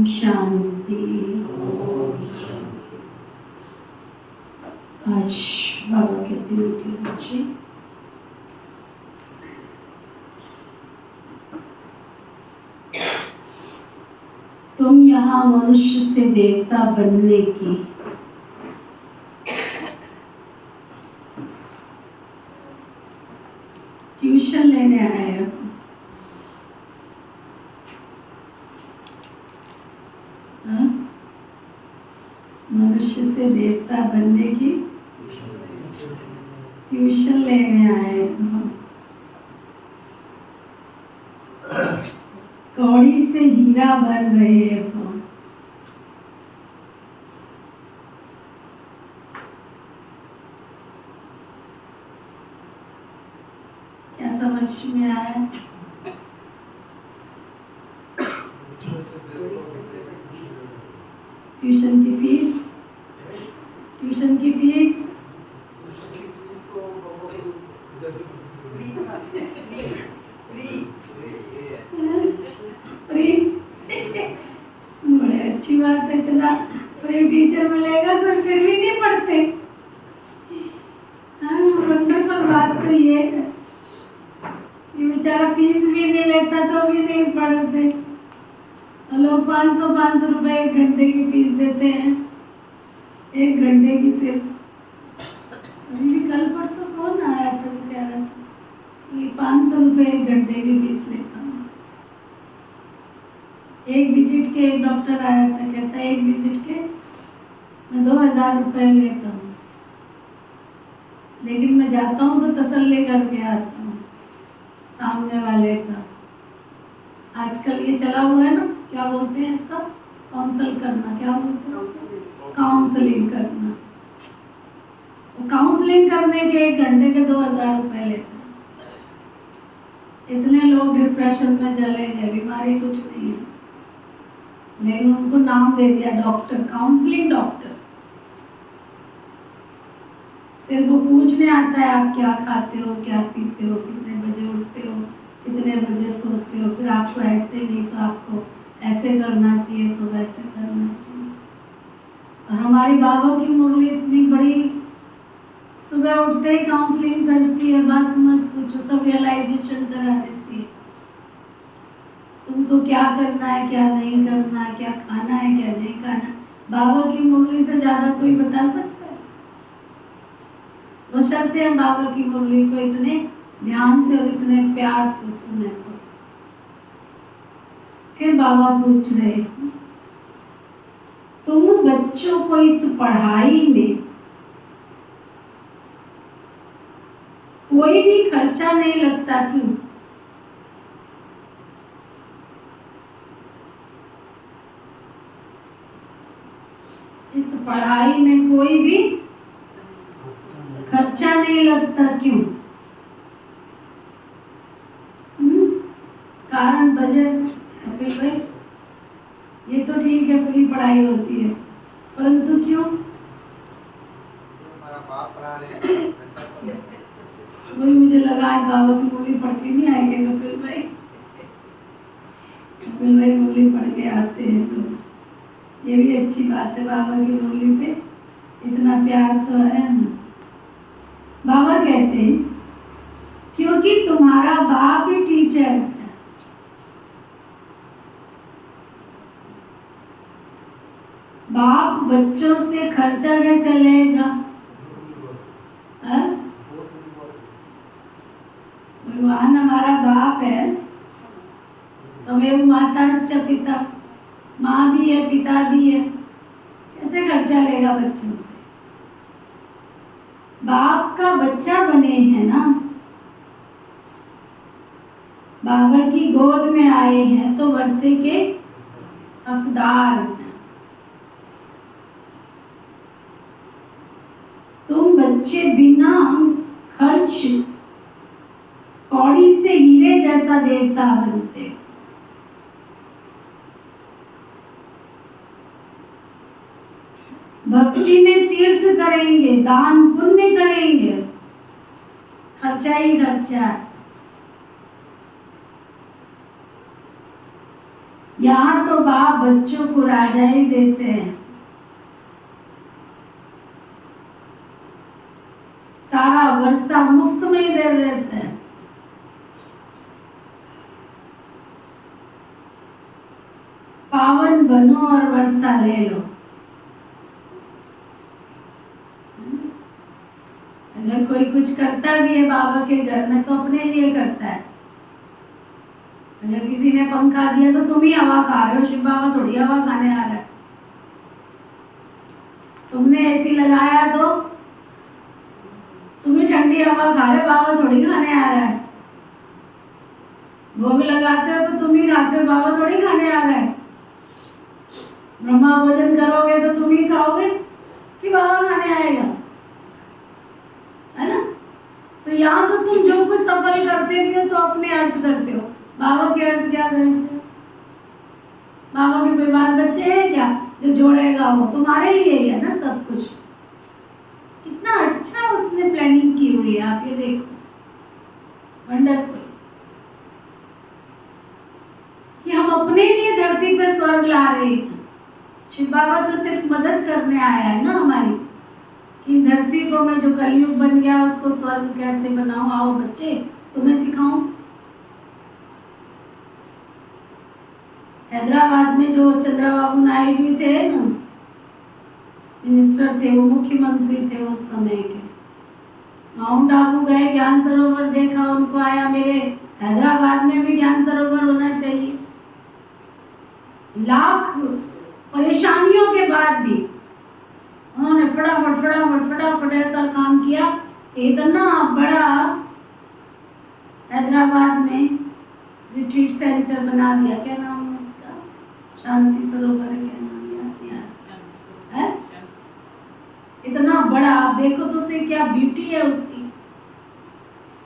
शांति। आज बाबा कहते मीठे बच्चे, तुम यहाँ मनुष्य से देवता बनने की ट्यूशन लेने आए हो। मनुष्य से देवता बनने की ट्यूशन लेने आए हो। कौड़ी से हीरा बन रहे हो। क्या समझ में आया? ट्यूशन की फीस, ट्यूशन की फीस फ्री। बड़े अच्छी बात है, इतना फ्री टीचर मिलेगा कोई फिर भी नहीं पढ़ते। हाँ, वंडरफुल बात तो ये है। ये बेचारा फीस भी नहीं लेता तो भी नहीं पढ़ते। लोग 500 रुपए 1 घंटे की फीस देते हैं, 1 घंटे की सिर्फ। अभी कल परसों कौन आया था जो कह रहा था ये 500 रुपए 1 घंटे की फीस लेता हूँ। एक विजिट के एक डॉक्टर आया था, कहता है 1 विजिट के मैं 2000 रुपए लेता हूँ, लेकिन मैं जाता हूँ तो तसल्ली करके आता हूँ सामने वाले का। आजकल ये चला हुआ है ना, क्या बोलते हैं इसका, काउंसल करना, क्या बोलते हैं इसको, काउंसलिंग करना। काउंसलिंग करने के 1 घंटे के 2000 रुपए लेते हैं। इतने लोग डिप्रेशन में चले गए, बीमारी कुछ नहीं है, लेकिन उनको नाम दे दिया डॉक्टर, काउंसलिंग डॉक्टर। सिर्फ वो पूछने आता है आप क्या खाते हो, क्या पीते हो, कितने बजे उठते हो, कितने बजे सोते हो, फिर आपको ऐसे नहीं तो आपको ऐसे करना चाहिए, तो वैसे करना चाहिए। और हमारी बाबा की मुरली इतनी बड़ी, सुबह उठते ही काउंसलिंग करती है, बात मत पूछो, सब रियलाइजेशन करा देती है। तुमको क्या करना है, क्या नहीं करना है, क्या खाना है, क्या नहीं खाना। बाबा की मुरली से ज्यादा कोई बता सकता है? बशर्ते हैं बाबा की मुरली को इतने ध्यान से और इतने प्यार से सुने। तो फिर बाबा पूछ रहे, तुम बच्चों को इस पढ़ाई में कोई भी खर्चा नहीं लगता क्यों? इस पढ़ाई में कोई भी खर्चा नहीं लगता क्यों? कारण बजट। कपिल भाई, ये तो ठीक है, फ्री पढ़ाई होती है, परंतु क्यों? हमारा बाप पढ़ा रहे हैं। वही मुझे लगा आज बाबा की मुरली पढ़ के नहीं आएंगे कपिल भाई। कपिल भाई मुरली पढ़ के आते हैं रोज, ये भी अच्छी बात है। बाबा की मुरली से इतना प्यार तो है ना। बाबा कहते हैं क्योंकि तुम्हारा बाप ही टीचर है। बाप बच्चों से खर्चा कैसे लेगा? भगवान हमारा बाप है, तमेव माताश्च पिता, माँ भी है पिता भी है, कैसे खर्चा लेगा बच्चों से? बाप का बच्चा बने हैं ना, बाबा की गोद में आए हैं तो वर्षे के हकदार हैं। तुम बच्चे बिना खर्च कौड़ी से हीरे जैसा देवता बनते हो। भक्ति में तीर्थ करेंगे, दान पुण्य करेंगे, खर्चा ही खर्चा। यहाँ तो बाप बच्चों को राजा ही देते हैं, सारा वर्षा मुफ्त में ही दे देते हैं। पावन बनो और वर्षा ले लो। अगर कोई कुछ करता भी है बाबा के घर में तो अपने लिए करता है। अगर किसी ने पंखा दिया तो तुम ही हवा खा रहे हो, शिव बाबा थोड़ी हवा खाने आ रहा है। तुमने एसी लगाया तो तुम ही ठंडी हवा खा रहे हो, बाबा थोड़ी खाने आ रहा है। भोग लगाते हो तो तुम ही खाते हो, बाबा थोड़ी खाने आ रहा है। ब्रह्मा भोजन करोगे तो तुम ही खाओगे कि बाबा खाने आएगा, है ना। तो यहाँ तो तुम जो कुछ सफल करते भी हो तो अपने अर्थ करते हो, बाबा के अर्थ क्या करते हो? बाबा के कोई बाल बच्चे हैं क्या जो जोड़ेगा? वो तुम्हारे लिए ही है ना सब कुछ। कितना अच्छा उसने प्लानिंग की हुई है, आप ये देखो, वंडरफुल। कि हम अपने लिए धरती पे स्वर्ग ला रहे हैं। शिव बाबा तो सिर्फ मदद करने आया है ना हमारी, कि धरती को मैं जो कलयुग बन गया उसको स्वर्ग कैसे बनाऊं। आओ बच्चे, तुम्हें सिखाऊं। हैदराबाद में जो चंद्रबाबू नायडू थे ना, मिनिस्टर थे, वो मुख्यमंत्री थे उस समय के। माउंट आबू गए, ज्ञान सरोवर देखा, उनको आया मेरे हैदराबाद में भी ज्ञान सरोवर होना चाहिए। लाख परेशानियों के बाद भी उन्होंने फटाफट ऐसा काम किया कि इतना बड़ा हैदराबाद में रिट्रीट सेंटर बना दिया। क्या नाम है उसका? शांति सरोवर है, क्या नाम है? इतना बड़ा, आप देखो तो उसे क्या ब्यूटी है उसकी।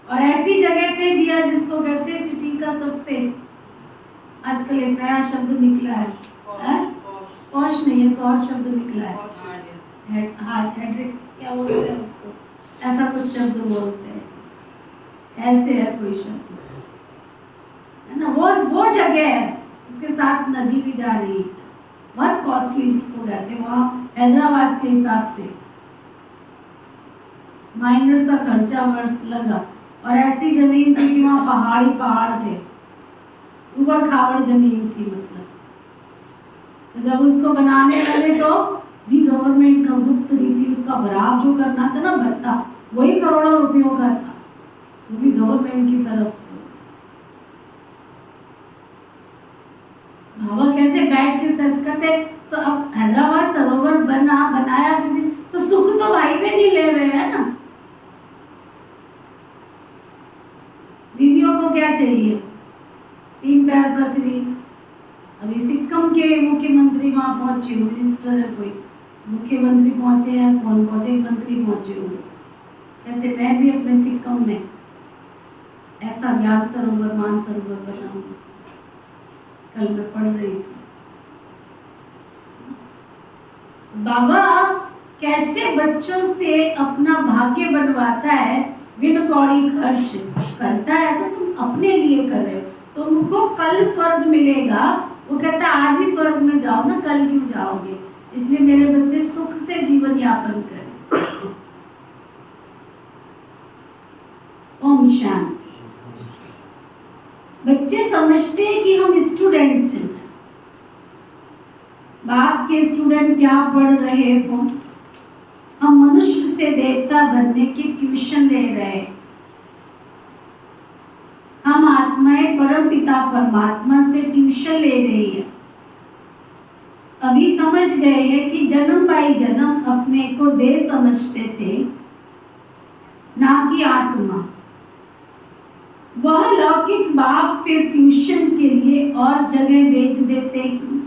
और ऐसी जगह पे दिया जिसको कहते हैं सिटी का सबसे, आजकल एक नया शब्द निकला है, पॉश नहीं है, एक और शब्द निकला है, हेड्रिक क्या बोलते हैं उसको, ऐसा कुछ शब्द बोलते हैं, ऐसे है कोई शब्द, है ना। वो जगह है, उसके साथ नदी भी जा रही है, बहुत कॉस्टली जिसको कहते हैं। वहाँ हैदराबाद के हिसाब से माइनर सा खर्चा वर्ष लगा। और ऐसी जमीन थी कि वहाँ पहाड़ थे, ऊबड़ खाबड़ जमीन थी मतलब। तो जब उसको बनाने लगे तो भी गवर्नमेंट का गुप्त रीति, उसका भराव जो करना था ना भत्ता, वही करोड़ों रुपयों का था, वो भी गवर्नमेंट की तरफ से। बाबा कैसे बैठ के कैसे अब हैदराबाद सरोवर बनाया किसी, तो सुख तो भाई में नहीं ले रहे हैं ना। दीदियों को क्या चाहिए? 3 पैर पृथ्वी। अभी सिक्किम के मुख्यमंत्री वहाँ पहुंचे, मिनिस्टर है कोई, मुख्यमंत्री पहुंचे हैं, कौन पहुंचे, मंत्री पहुंचे हुए, कहते मैं भी अपने सिक्किम में ऐसा ज्ञान सरोवर, मान सरोवर बनाऊंगा। कल मैं पढ़ रही थी, बाबा कैसे बच्चों से अपना भाग्य बनवाता है, बिन कौड़ी खर्च करता है। तो तुम अपने लिए कर रहे हो, तुमको कल स्वर्ग मिलेगा। वो कहता आज ही स्वर्ग में जाओ ना, कल क्यों जाओगे? इसलिए मेरे बच्चे सुख से जीवन यापन करें। ओम शांति। बच्चे समझते हैं कि हम स्टूडेंट हैं, बाप के स्टूडेंट क्या पढ़ रहे हो, हम मनुष्य से देवता बनने की ट्यूशन ले रहे हैं। हम आत्माएं परम पिता परमात्मा से ट्यूशन ले रही है। अभी समझ गए हैं कि जन्म बाई जन्म अपने को देह समझते थे, ना कि आत्मा। वह लौकिक बाप फिर ट्यूशन के लिए और जगह भेज देते हैं,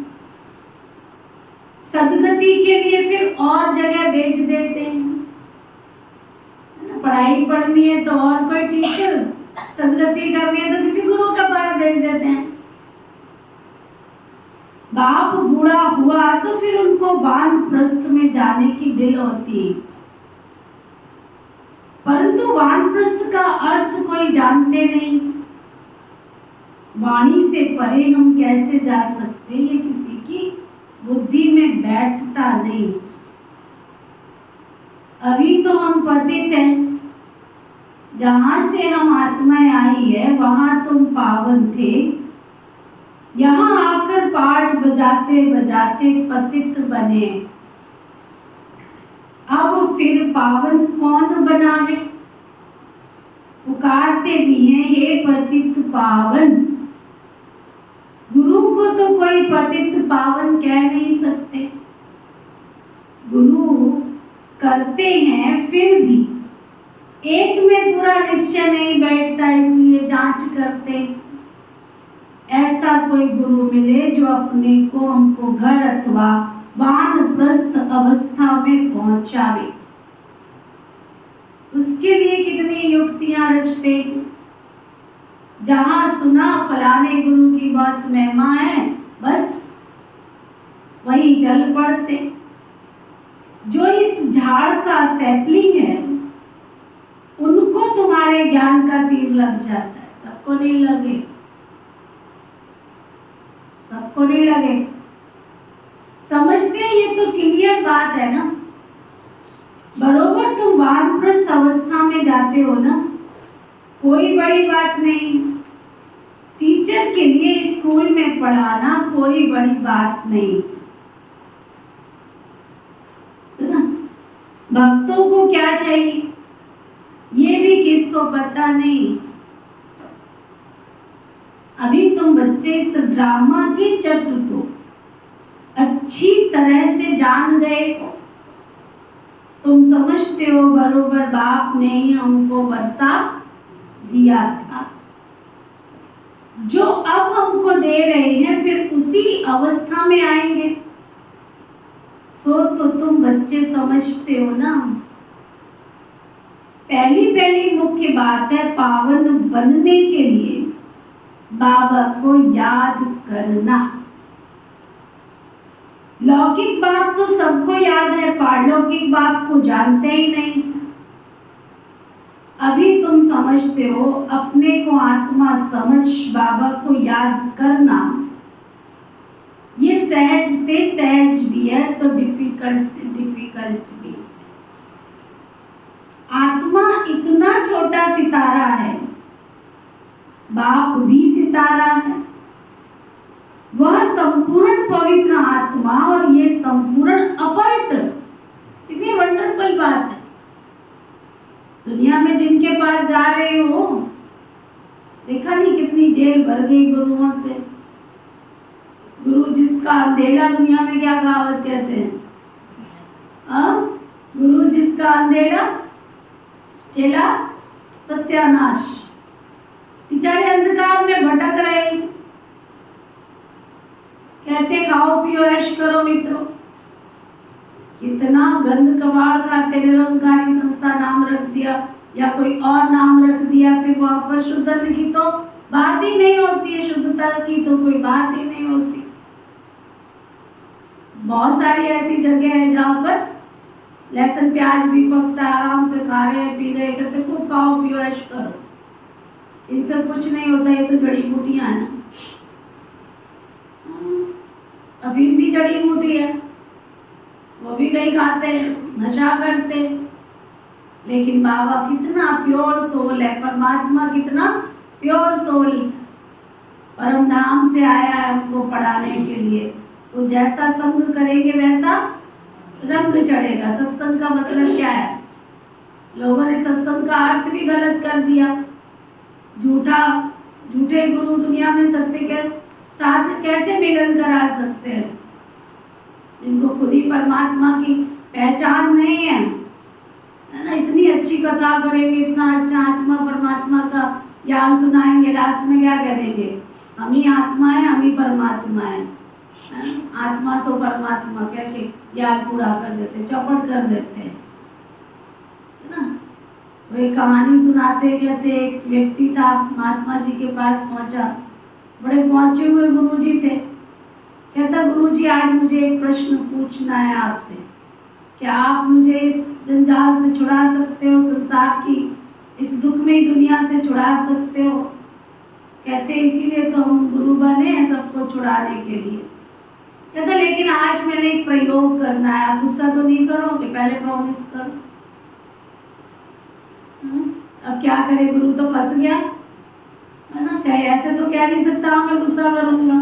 सदगति के लिए फिर और जगह भेज देते हैं। पढ़ाई पढ़नी है तो और कोई टीचर, सदगति करनी है तो किसी गुरु के पास भेज देते हैं। बाप बूढ़ा हुआ तो फिर उनको वानप्रस्थ में जाने की दिल होती है, परंतु वानप्रस्थ का अर्थ कोई जानते नहीं। वाणी से परे हम कैसे जा सकते, ये किसी की बुद्धि में बैठता नहीं। अभी तो हम पतित हैं, जहां से हम आत्माएं आई है वहां तुम पावन थे, यहाँ आकर पाठ बजाते बजाते पतित बने। अब फिर पावन कौन बनावे, पुकारते भी हैं हे पतित पावन। गुरु को तो कोई पतित पावन कह नहीं सकते। गुरु करते हैं फिर भी एक में पूरा निश्चय नहीं बैठता, इसलिए जांच करते। ऐसा कोई गुरु मिले जो अपने को हमको घर अथवा वानप्रस्थ अवस्था में पहुंचावे। उसके लिए कितनी युक्तियां रचते। जहां सुना फलाने गुरु की बहुत महिमा है, बस वही जल पड़ते। जो इस झाड़ का सैपलिंग है उनको तुम्हारे ज्ञान का तीर लग जाता है, सबको नहीं लगे, सबको नहीं लगे। समझते हैं, ये तो क्लियर बात है ना। बरोबर तुम वानप्रस्थ अवस्था में जाते हो ना, कोई बड़ी बात नहीं। टीचर के लिए स्कूल में पढ़ाना कोई बड़ी बात नहीं, है ना। भक्तों को क्या चाहिए ये भी किसको पता नहीं। अभी तुम बच्चे इस ड्रामा के चक्र को अच्छी तरह से जान गए। तुम समझते हो बरोबर बाप ने ही हमको वर्षा दिया था, जो अब हमको दे रहे हैं फिर उसी अवस्था में आएंगे। सो तो तुम बच्चे समझते हो ना। पहली मुख्य बात है पावन बनने के लिए बाबा को याद करना। लौकिक बात तो सबको याद है, पारलौकिक बात को जानते ही नहीं। अभी तुम समझते हो, अपने को आत्मा समझ बाबा को याद करना ये सहज ते सहज भी है तो डिफिकल्ट से डिफिकल्ट भी है। आत्मा इतना छोटा सितारा है, बाप भी सितारा है। वह संपूर्ण पवित्र आत्मा और ये संपूर्ण अपवित्र। कितनी वंडरफुल बात है। दुनिया में जिनके पास जा रहे हो, देखा नहीं कितनी जेल भर गई गुरुओं से। गुरु जिसका अंधेला, दुनिया में क्या कहावत कहते हैं, गुरु जिसका अंधेला चेला सत्यानाश। बेचारे अंधकार में भटक रहे, कहते खाओ पियो ऐश करो मित्रों। कितना गंद कबाड़ खाते, निरंकारी संस्था नाम रख दिया या कोई और नाम रख दिया, फिर वहां पर शुद्धता की तो बात ही नहीं होती है, शुद्धता की तो कोई बात ही नहीं होती। बहुत सारी ऐसी जगह है जहाँ पर लहसुन प्याज भी पकता है, आराम से खा रहे हैं, पी रहे, कहते खूब खाओ पियो ऐश करो। इनसे कुछ नहीं होता, ये तो जड़ी बूटियां हैं। अफीम भी जड़ी बूटी है, वो भी कहीं खाते हैं, नशा करते। लेकिन बाबा कितना प्योर सोल है, परमात्मा कितना प्योर सोल, परम धाम से आया है हमको पढ़ाने के लिए। तो जैसा संग करेंगे वैसा रंग चढ़ेगा। सत्संग का मतलब क्या है? लोगों ने सत्संग का अर्थ भी गलत कर दिया। झूठे गुरु दुनिया में सत्य के साथ कैसे मिलन करा सकते हैं, इनको खुद ही परमात्मा की पहचान नहीं है, है ना। इतनी अच्छी कथा करेंगे, इतना अच्छा आत्मा परमात्मा का ज्ञान सुनाएंगे, लास्ट में क्या कह देंगे, हम ही आत्मा है, हम ही परमात्मा है। आत्मा सो परमात्मा कह के ज्ञान पूरा कर देते, चौपट कर देते हैं, है ना। वो एक कहानी सुनाते, कहते एक व्यक्ति था, महात्मा जी के पास पहुंचा, बड़े पहुंचे हुए गुरुजी थे। कहता गुरुजी आज मुझे एक प्रश्न पूछना है आपसे, क्या आप मुझे इस जंजाल से छुड़ा सकते हो, संसार की इस दुखमयी दुनिया से छुड़ा सकते हो? कहते इसीलिए तो हम गुरु बने हैं, सबको छुड़ाने के लिए। कहते लेकिन आज मैंने एक प्रयोग करना है, आप गुस्सा तो नहीं करोगे, पहले प्रॉमिस करो। अब क्या करे, गुरु तो फंस गया है ना, कहे ऐसे तो कह नहीं सकता मैं गुस्सा करूंगा।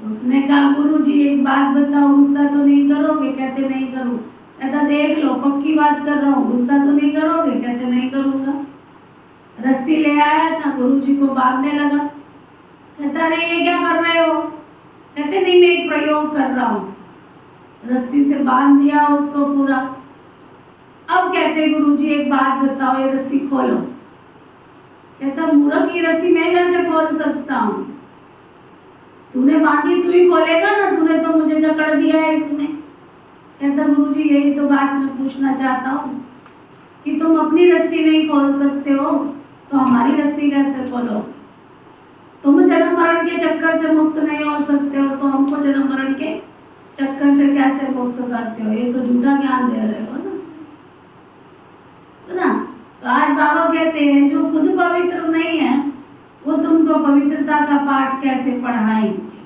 उसने कहा गुरु जी एक बात बताओ, गुस्सा तो नहीं करोगे? कहते नहीं करूँ। कहता देख लो पक्की बात कर रहा हूँ, गुस्सा तो नहीं करोगे? कहते नहीं करूंगा। रस्सी ले आया था, गुरु जी को बांधने लगा। कहता अरे ये क्या कर रहे हो? कहते नहीं मैं एक प्रयोग कर रहा हूँ। रस्सी से बांध दिया उसको पूरा। अब कहते गुरु जी एक बात बताओ, ये रस्सी खोलो। कहता मूर्ख, ये रस्सी मैं कैसे खोल सकता हूँ? तूने बांधी तू ही खोलेगा ना, तूने तो मुझे जकड़ दिया है इसमें। कहता गुरुजी यही तो बात मैं पूछना चाहता हूँ कि तुम अपनी रस्सी नहीं खोल सकते हो तो हमारी रस्सी कैसे खोलो? तुम जन्म मरण के चक्कर से मुक्त नहीं हो सकते हो तो हमको जन्म मरण के चक्कर से कैसे मुक्त करते हो? ये तो झूठा ज्ञान दे रहे हो ना। सुना? तो आज बाबा कहते हैं जो खुद पवित्र नहीं है वो तुमको पवित्रता का पाठ कैसे पढ़ाएंगे?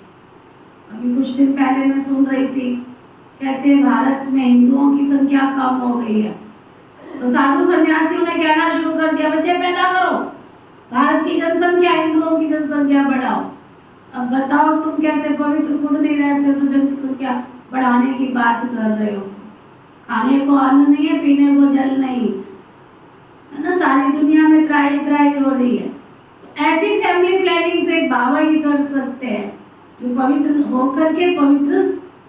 अभी कुछ दिन पहले मैं सुन रही थी, कहते हैं भारत में हिंदुओं की संख्या कम हो गई है, तो साधु सन्यासियों ने कहना शुरू कर दिया बच्चे पैदा करो, भारत की जनसंख्या हिंदुओं की जनसंख्या बढ़ाओ। अब बताओ तुम कैसे पवित्र खुद नहीं रहते तो जनसंख्या बढ़ाने की बात कर रहे हो? खाने को अन्न नहीं है, पीने को जल नहीं है ना, सारी दुनिया में त्राही त्राही हो रही है। ऐसी फैमिली प्लानिंग तो एक बाबा ही कर सकते हैं जो पवित्र होकर के पवित्र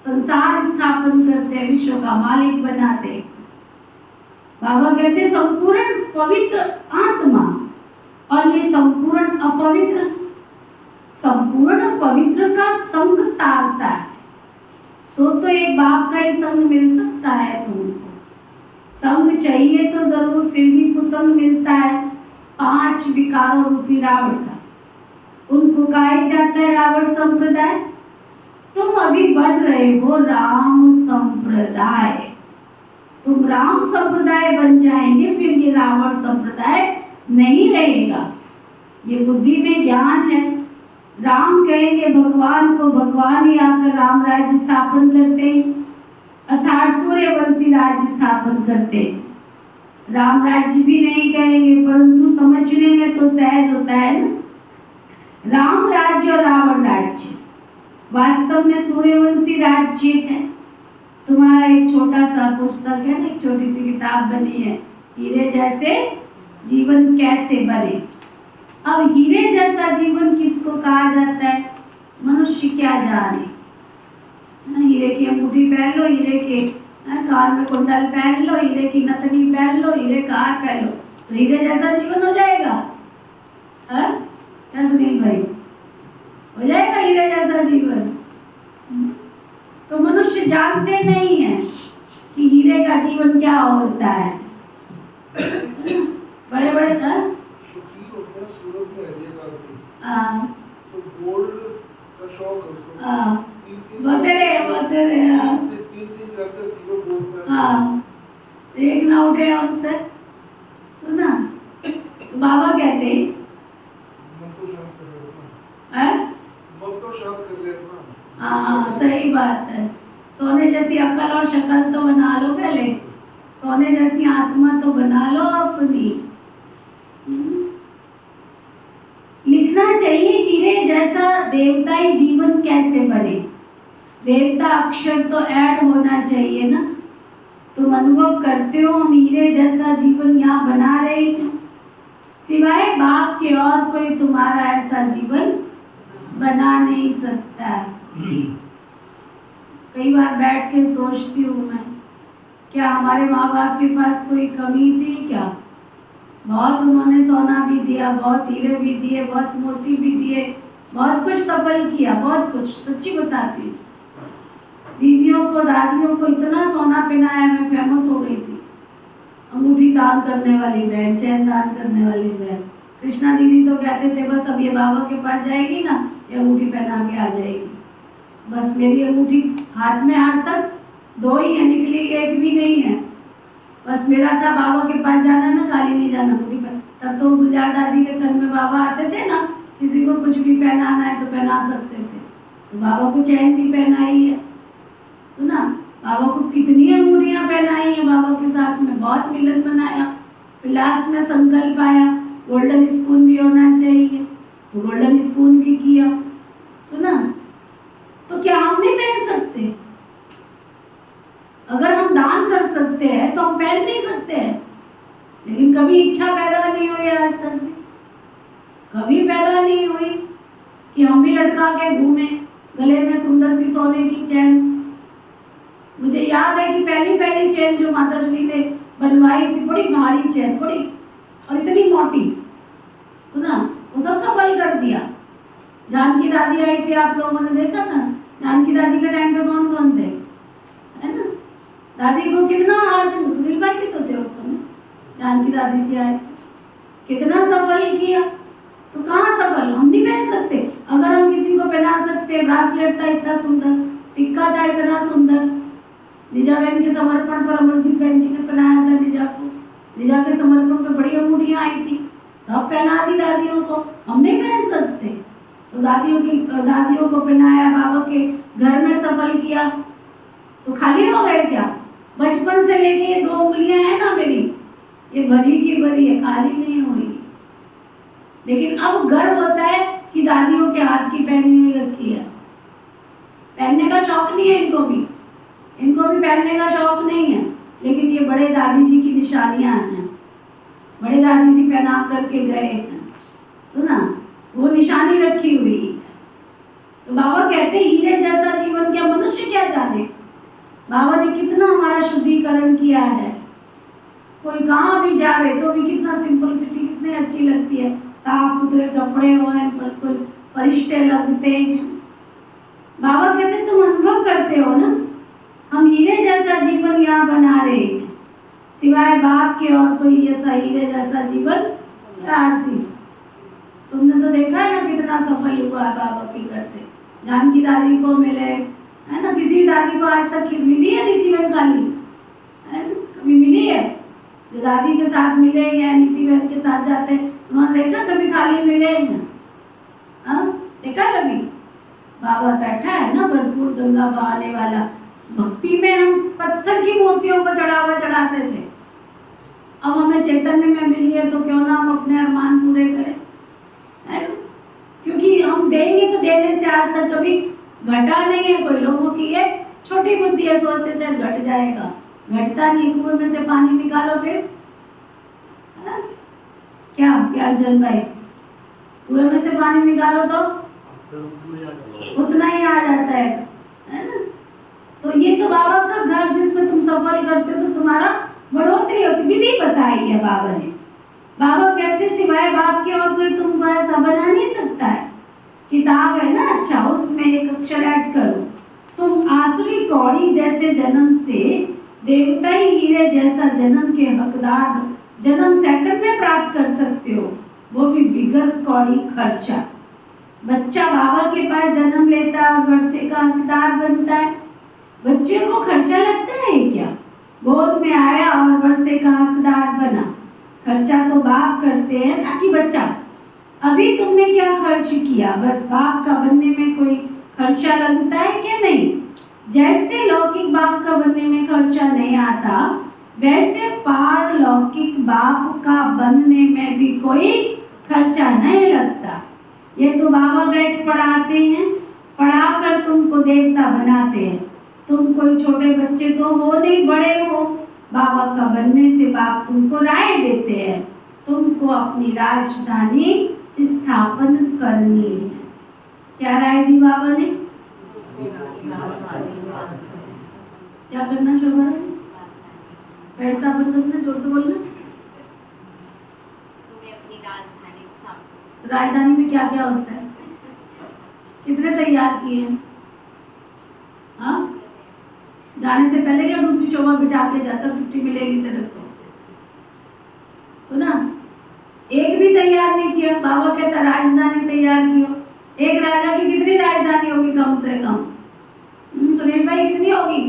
संसार स्थापन करते हैं, विश्व का मालिक बनाते हैं। बाबा कहते संपूर्ण पवित्र आत्मा और ये संपूर्ण अपवित्र, संपूर्ण पवित्र का संग तारता है। सो तो एक बाप का ही संग मिल सकता है तुमको। संग चाहिए तो जरूर, फिर भी कुसंग मिलता है 5 विकारों रूपी रावण का। उनको कहा जाता है रावण संप्रदाय। तुम अभी बन रहे हो राम संप्रदाय, तुम राम संप्रदाय बन जाएंगे, फिर ये रावण संप्रदाय नहीं रहेगा। ये बुद्धि में ज्ञान है। राम कहेंगे भगवान को, भगवान ही आकर राम राज्य स्थापन करते, अर्थात सूर्यवंशी राज्य स्थापन करते। राम राज्य भी नहीं कहेंगे, परंतु समझने में तो सहज होता है ना। राम राज्य और रावण राज्य वास्तव में सूर्यवंशी राज्य है। तुम्हारा एक छोटा सा पुस्तक है ना, एक छोटी सी किताब बनी है, हीरे जैसे जीवन कैसे बने। अब हीरे जैसा जीवन किसको कहा जाता है? मनुष्य क्या जाने। हीरे की अंगूठी पहन लो, हीरे के कान में कुंडल पहन लो, हीरे की नथनी पहन लो, हीरे का हार पहन लो, तो हीरे जैसा जीवन हो जाएगा? क्या सुनील भाई, हो जाएगा हीरे जैसा जीवन? तो मनुष्य जानते नहीं है कि हीरे का जीवन क्या होता है। बड़े बड़े सूरत में है तो गोल्ड का शौक है उसको। बतेरे 3-4 किलो गोल्ड एक ना उठे हमसे, सुना? तो बाबा कहते मन तो शांत कर लेना। हाँ सही बात है। सोने जैसी अक्ल और शक्ल तो बना लो पहले, सोने जैसी आत्मा तो बना लो अपनी। लिखना चाहिए हीरे जैसा देवताई जीवन कैसे बने। देवता अक्षर तो ऐड होना चाहिए ना। तुम अनुभव करते हो हम हीरे जैसा जीवन यहाँ बना रहे हैं, सिवाय बाप के और कोई तुम्हारा ऐसा जीवन बना नहीं सकता। कई बार बैठ के सोचती हूँ मैं, क्या हमारे माँ बाप के पास कोई कमी थी क्या? बहुत उन्होंने सोना भी दिया, बहुत हीरे भी दिए, बहुत मोती भी दिए, बहुत कुछ सफल किया, बहुत कुछ। सच्ची बताती हूँ, दीदियों को दादियों को इतना सोना पहनाया, मैं फेमस हो गई थी। अंगूठी दान करने वाली बहन, चैन दान करने वाली बहन। कृष्णा दीदी तो कहते थे बस अब ये बाबा के पास जाएगी ना, ये अंगूठी पहना के आ जाएगी। बस मेरी अंगूठी हाथ में आज तक 2 ही है, निकली एक भी नहीं है। बस मेरा था बाबा के पास जाना ना, खाली नहीं जाना अंगूठी पर। तब तो गुलजार दादी के तन में बाबा आते थे ना, कुछ भी पहनाना है तो पहना सकते थे, तो बाबा को चैन भी पहनाई है, सुना, बाबा को कितनी अंगूठियां पहनाई है बाबा के साथ में, बहुत मिलन बनाया। फिर लास्ट में संकल्प आया गोल्डन स्पून भी होना चाहिए, तो गोल्डन स्पून भी किया, सुना। तो क्या हम नहीं पहन सकते? अगर हम दान कर सकते हैं तो हम पहन नहीं सकते हैं? लेकिन कभी इच्छा पैदा नहीं हुई आज तक भी, कभी पैदा नहीं हुई कि हम भी लटका के घूमे गले में सुंदर सी सोने की चैन। मुझे याद है कि पहली चैन जो माता श्री ने बनवाई थी, बड़ी भारी चैन, बड़ी और इतनी मोटी, सुना, वो सब सफल कर दिया। जानकी दादी आई थी, आप लोगों ने देखा था, जानकी दादी के टाइम पे कौन कौन थे, है ना? दादी को कितना हार से, सुनील भाई भी तो थे उस समय, जानकी दादी जी आए, कितना सफल किया। तो कहाँ सफल, हम नहीं पहन सकते? अगर हम किसी को पहना सकते, ब्रासलेट था इतना सुंदर, टिक्का था इतना सुंदर, निजा बहन के समर्पण पर अमरजीत बहन जी ने पहनाया था निजा को, निजा के समर्पण पे बड़ी अंगूठियां आई थी, सब पहना दी दादियों को, हम नहीं पहन सकते? तो दादियों को पहनाया, बाबा के घर में सफल किया, तो खाली हो गए क्या? बचपन से लेके ये 2 उंगलियां हैं ना मेरी, ये भरी की भरी है, खाली नहीं होगी। लेकिन अब गर्व होता है कि दादियों के हाथ की पहनी हुई रखी है। पहनने का शौक नहीं है इनको भी पहनने का शौक नहीं है, लेकिन ये बड़े दादी जी की निशानियां हैं, बड़े दादी जी पहना करके गए हैं, तो ना वो निशानी रखी हुई है। तो बाबा कहते हीरे जैसा जीवन क्या मनुष्य क्या जाने। बाबा ने कितना हमारा शुद्धिकरण किया है, कोई कहाँ भी जावे तो भी कितना सिंपलिसिटी कितनी अच्छी लगती है, साफ सुथरे कपड़े हो, बिल्कुल फरिश्ते लगते हैं। बाबा कहते तुम अनुभव करते हो ना, हम हीरे जैसा जीवन यहाँ बना रहे हैं, सिवाय बाप के और कोई ऐसा हीरे जैसा जीवन आरती। तुमने तो देखा है ना कितना सफल हुआ है बाबा के घर से, जानकी दादी को मिले, है ना? किसी दादी को आज तक मिली है नीति बहन खाली, है ना? कभी मिली है? जो दादी के साथ मिले या नीति बहन के साथ जाते उन्होंने देखा कभी खाली मिले हैं? हाँ, देखा कभी? बाबा बैठा है ना भरपूर गंगा बहाने वाला। भक्ति में हम पत्थर की मूर्तियों को चढ़ावा चढ़ाते थे, अब हमें चैतन्य में मिली है तो क्यों ना हम अपने अरमान पूरे करें, है ना? क्योंकि हम देंगे तो देने से आज तक कभी घटा नहीं है। कोई लोगों की ये छोटी बुद्धि है, सोचते शायद घट जाएगा, घटता नहीं। कुएं में से पानी निकालो फिर, है? क्या जन भाई, कुएं में से पानी निकालो तो उतना ही आ जाता है ना? तो ये तो बाबा का घर जिसमें तुम सफल करते हो तो तुम्हारा बढ़ोतरी होती। विधि बताई है बाबा ने। बाबा कहते सिवाय बाप के और कोई तुमको ऐसा बना नहीं सकता है। किताब है ना, अच्छा उसमें एक अक्षर ऐड करो, तुम आसुरी कौड़ी जैसे जन्म से देवताई हीरे जैसा जन्म के हकदार जन्म सेकंड में प्राप्त कर सकते हो, वो भी बिगर कौड़ी खर्चा। बच्चा बाबा के पास जन्म लेता है और वर्षे का हकदार बनता है। बच्चे को खर्चा लगता है क्या? गोद में आया और वर्षे का हकदार बना, खर्चा तो बाप करते हैं ना कि बच्चा। अभी तुमने क्या खर्च किया? बाप का बनने में कोई खर्चा लगता है क्या? नहीं। जैसे लौकिक बाप का बनने में खर्चा नहीं आता, वैसे पारलौकिक बाप का बनने में भी कोई खर्चा नहीं लगता। ये तो बाबा बैठ पढ़ाते हैं, पढ़ाकर तुमको देवता बनाते हैं। तुम कोई छोटे बच्चे तो हो नहीं, बड़े हो। बाबा का बनने से बाप तुमको राय देते हैं, तुमको अपनी राजधानी स्थापन करनी है। क्या राय दी बाबा ने? क्या करना शोभा? पैसा बनना, जोर से बोलना। तुम्हें अपनी राजधानी स्थापन। राजधानी में क्या क्या होता है? कितने तैयार किए हैं? हाँ, जाने से पहले या दूसरी शोभा बिठा के जाता, छुट्टी मिलेगी तेरे को, सुना? एक भी तैयार नहीं किया। बाबा कहता राजधानी तैयार कियो। एक राजा की कितनी राजधानी होगी कम से कम? सुनील भाई कितनी होगी?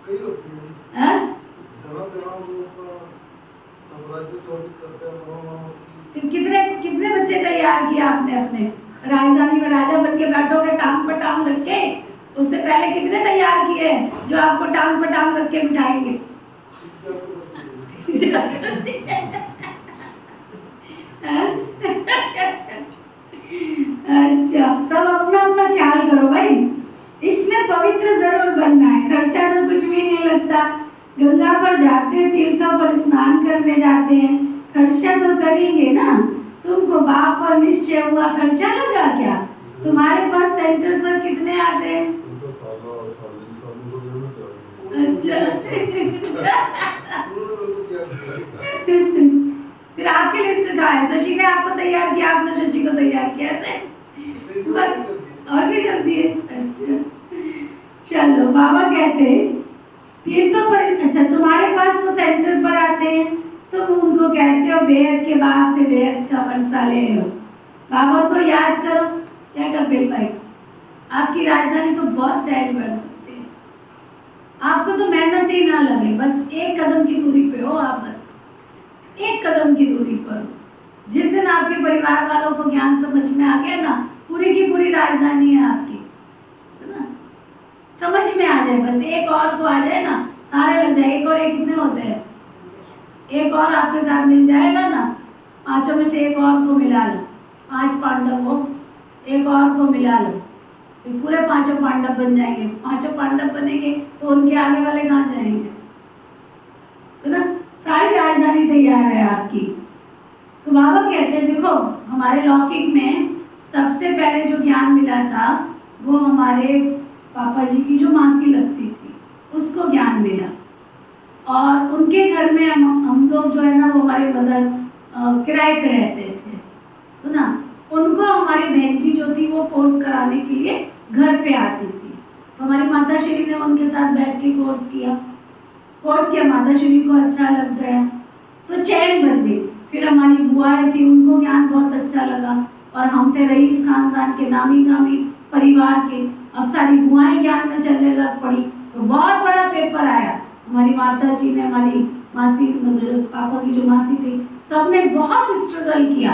कई होती है। हैं? जहाँ जहाँ वो अपना साम्राज्य राज्य स्वागत करते हैं, मामा मस्ती। फिर कितने कितने बच्चे तैयार किए आपने अपने? राजधानी में राजा बन के बैठोगे टांग पर टांग रख के, उससे पहले कितने तैयार किए जो आपको टांग पर टांग रख के बिठाएंगे? अच्छा, सब अपना अपना ख्याल करो भाई। इसमें पवित्र जरूर बनना है, खर्चा तो कुछ भी नहीं लगता। गंगा पर जाते हैं, तीर्थों पर स्नान करने जाते हैं, खर्चा तो करेंगे ना। तुमको बाप पर निश्चय हुआ, खर्चा लगा क्या? तुम्हारे पास सेंटर्स में कितने आते हैं? अच्छा फिर आपकी लिस्ट कहाँ है? शशि ने आपको तैयार किया, आपने शशि को तैयार किया, ऐसे और भी कर दिए। अच्छा चलो, बाबा कहते हैं तीर्थों पर, अच्छा तुम्हारे पास तो सेंटर पर आते हैं, तुम उनको कहते हो बेहद के बाद से बेहद का वर्षा ले लो। बाबा को याद करो। क्या कपिल भाई, आपकी राजधानी तो बहुत सहज बन सकते हैं। आपको तो मेहनत ही ना लगे, बस एक कदम की दूरी पे हो आप, बस एक कदम की दूरी पर हो। जिस दिन आपके परिवार वालों को ज्ञान समझ में आ गया ना, पूरी की पूरी राजधानी है आपकी, सुना? समझ में आ जाए, बस एक और को आ जाए ना, सारे लग जाए। एक और एक कितने होते हैं? एक और आपके साथ मिल जाएगा ना, पांचों में से एक और को मिला लो, 5 पांडव हो, एक और को मिला लो, फिर पूरे 5 पांडव बन जाएंगे। 5 पांडव बनेंगे तो उनके आगे वाले कहाँ जाएंगे? तो ना सारी राजधानी तैयार है आपकी। तो बाबा कहते हैं देखो, हमारे लौकिक में सबसे पहले जो ज्ञान मिला था वो हमारे पापा जी की जो मासी लगती थी उसको ज्ञान मिला, और उनके घर में हम लोग जो है ना, वो हमारे मदर किराए पे रहते थे, सुना? उनको हमारी बहन जी जो थी वो कोर्स कराने के लिए घर पे आती थी, तो हमारी माता श्री ने उनके साथ बैठ के कोर्स किया। माता श्री को अच्छा लग गया तो चैन बन गई। फिर हमारी बुआएं थी, उनको ज्ञान बहुत अच्छा लगा, और हम थे रईस खानदान के, नामी नामी परिवार के। अब सारी बुआएं ज्ञान में चलने लग पड़ी, तो बहुत बड़ा पेपर आया। हमारी माता जी ने, हमारी मासी, पापा की जो मासी थी, सबने बहुत स्ट्रगल किया,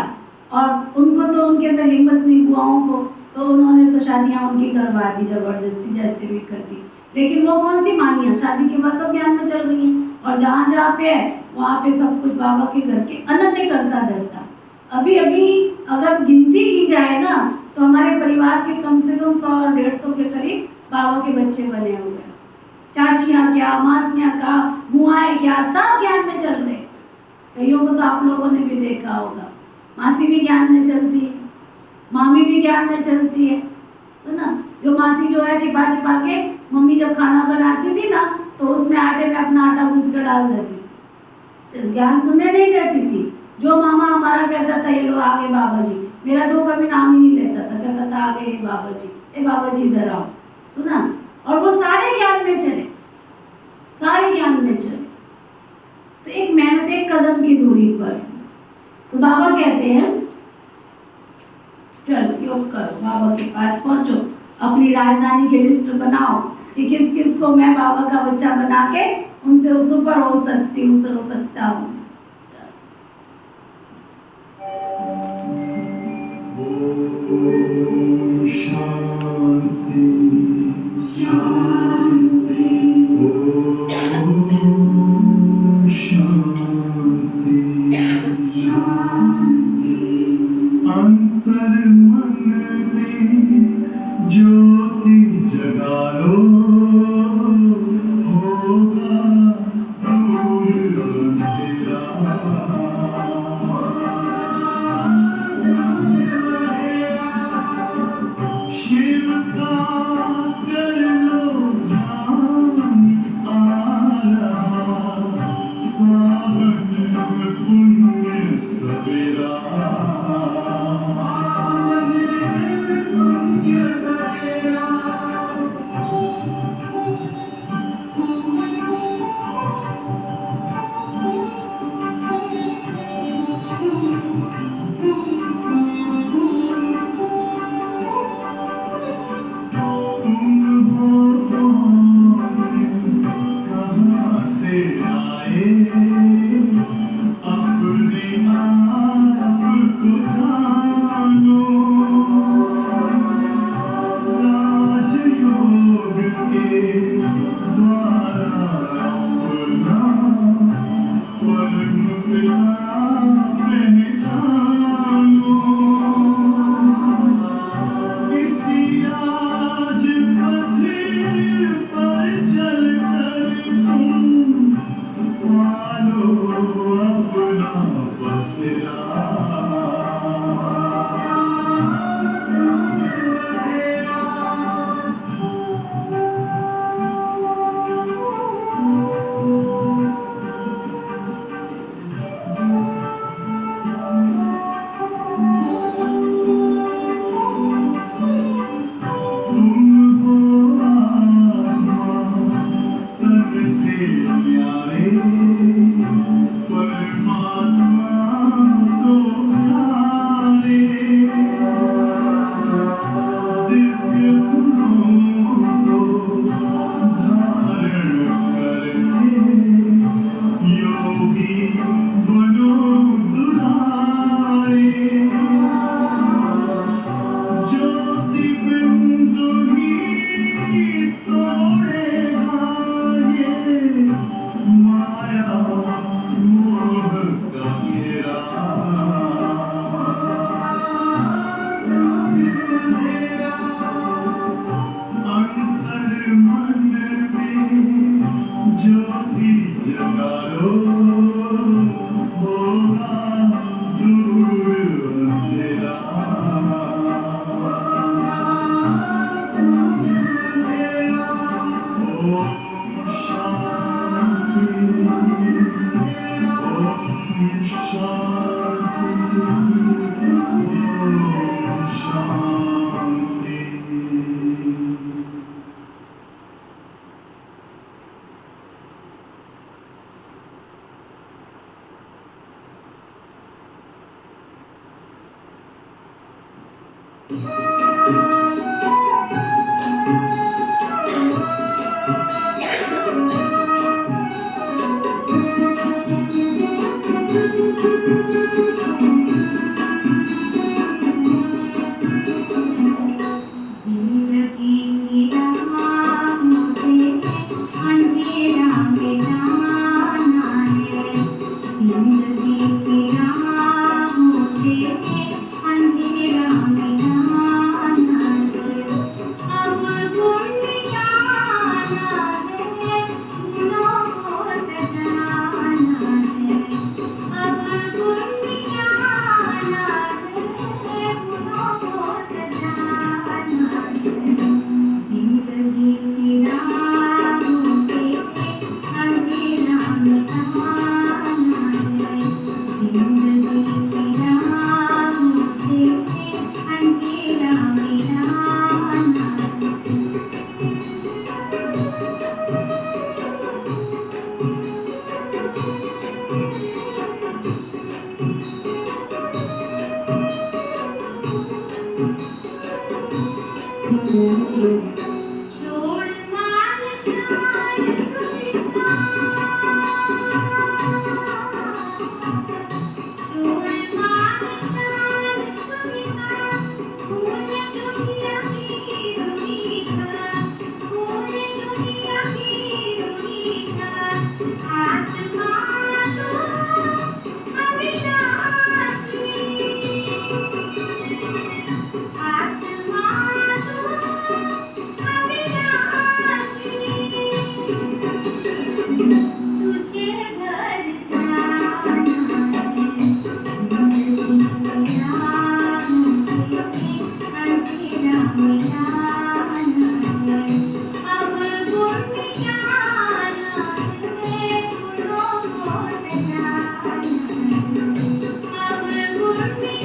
और उनको तो उनके अंदर हिम्मत नहीं, बुआओं को, तो उन्होंने तो शादियाँ उनकी करवा दी जबरदस्ती, जैसे भी कर दी। लेकिन वो कौन सी मानियाँ, शादी के बाद सब ज्ञान में चल रही हैं, और जहाँ जहाँ पे है वहाँ पे सब कुछ बाबा के घर के अनन्य करता धरता। अभी अभी अगर गिनती की जाए ना, तो हमारे परिवार के कम से कम 100 और 150 के करीब बाबा के बच्चे बने हुए हैं। चाचियाँ क्या, मासियाँ क्या, बुआएं क्या, सब ज्ञान में चल रहे। कईयों को तो आप लोगों ने भी देखा होगा, मासी भी ज्ञान में चलती है, मामी भी ज्ञान में चलती है, तो ना जो मासी जो है छिपा छिपा के, मम्मी जब खाना बनाती थी ना, तो उसमें आटे में अपना आटा गूंथ कर डाल देती थी, ज्ञान सुनने नहीं देती थी। जो मामा हमारा कहता था ये लो आ गए बाबा जी, मेरा तो कभी नाम ही नहीं लेता था, कहता था आ गए बाबा जी, ए बाबा जी इधर आओ, सुना? और वो सारे ज्ञान में चले, सारे ज्ञान में चले। तो एक मेहनत, एक कदम की दूरी पर। तो बाबा कहते हैं चलो योग करो, बाबा के पास पहुंचो, अपनी राजधानी की लिस्ट बनाओ कि किस किस को मैं बाबा का बच्चा बना के उनसे उस ऊपर हो सकती हूँ, हो सकता हूँ। शांति शांति शांति शांति। अंतर मन में ज्योति जगा लो, होगा दूर अंधेरा। शिव का कर लो ध्यान, आ रहा पावन पुण्य सवेरा। जिंदगी की राहों से अंधेरा मिटाना है। जिंदगी की राहों से अंधेरा मिटाना है। अब गुम जाना है, फूलों को सजाना है। अब गुम जाना है, फूलों को सजाना है। जिंदगी की राहों से अंधेरा मिटाना है। जिंदगी की राहों से अंधेरा मिटाना है। छोड़ मान शान सुविधा, छोड़ मान शान सुविधा, फूल दुनिया की दुनिया, फूल दुनिया की दुनिया। आत्मा तो अविनाशी, आत्मा तो अविनाशी। तुझे घर जाना है। जिंदगी की राहों से अंधेरा मिटाना है। अब गुम जाना है, फूलों को सजाना है। अब गुम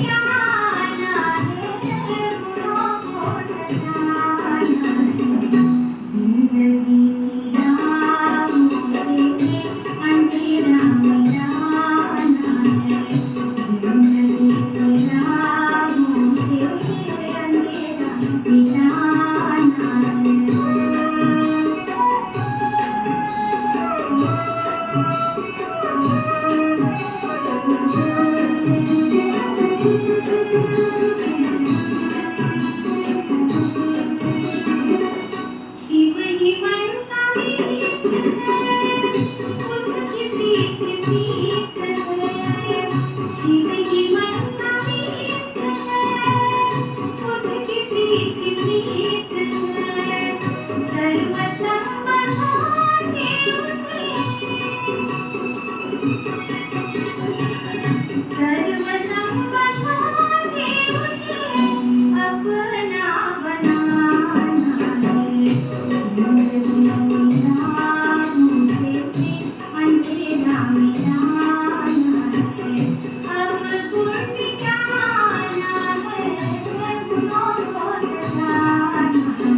जाना है, फूलों को सजाना है। जिंदगी की राहों से अंधेरा मिटाना है। जिंदगी की राहों से अंधेरा मिटाना है। शिव ही मन का मीत है, उसकी प्रीत प्रीत है। शिव ही मन का मीत है, उसकी प्रीत प्रीत है। सर्व संबंधों से उसे, सर्व संबंधों से उसे अपना बनाना है। जिंदगी की राहों से अंधेरा मिटाना है। अब गुम जाना है, फूलों को सजाना है।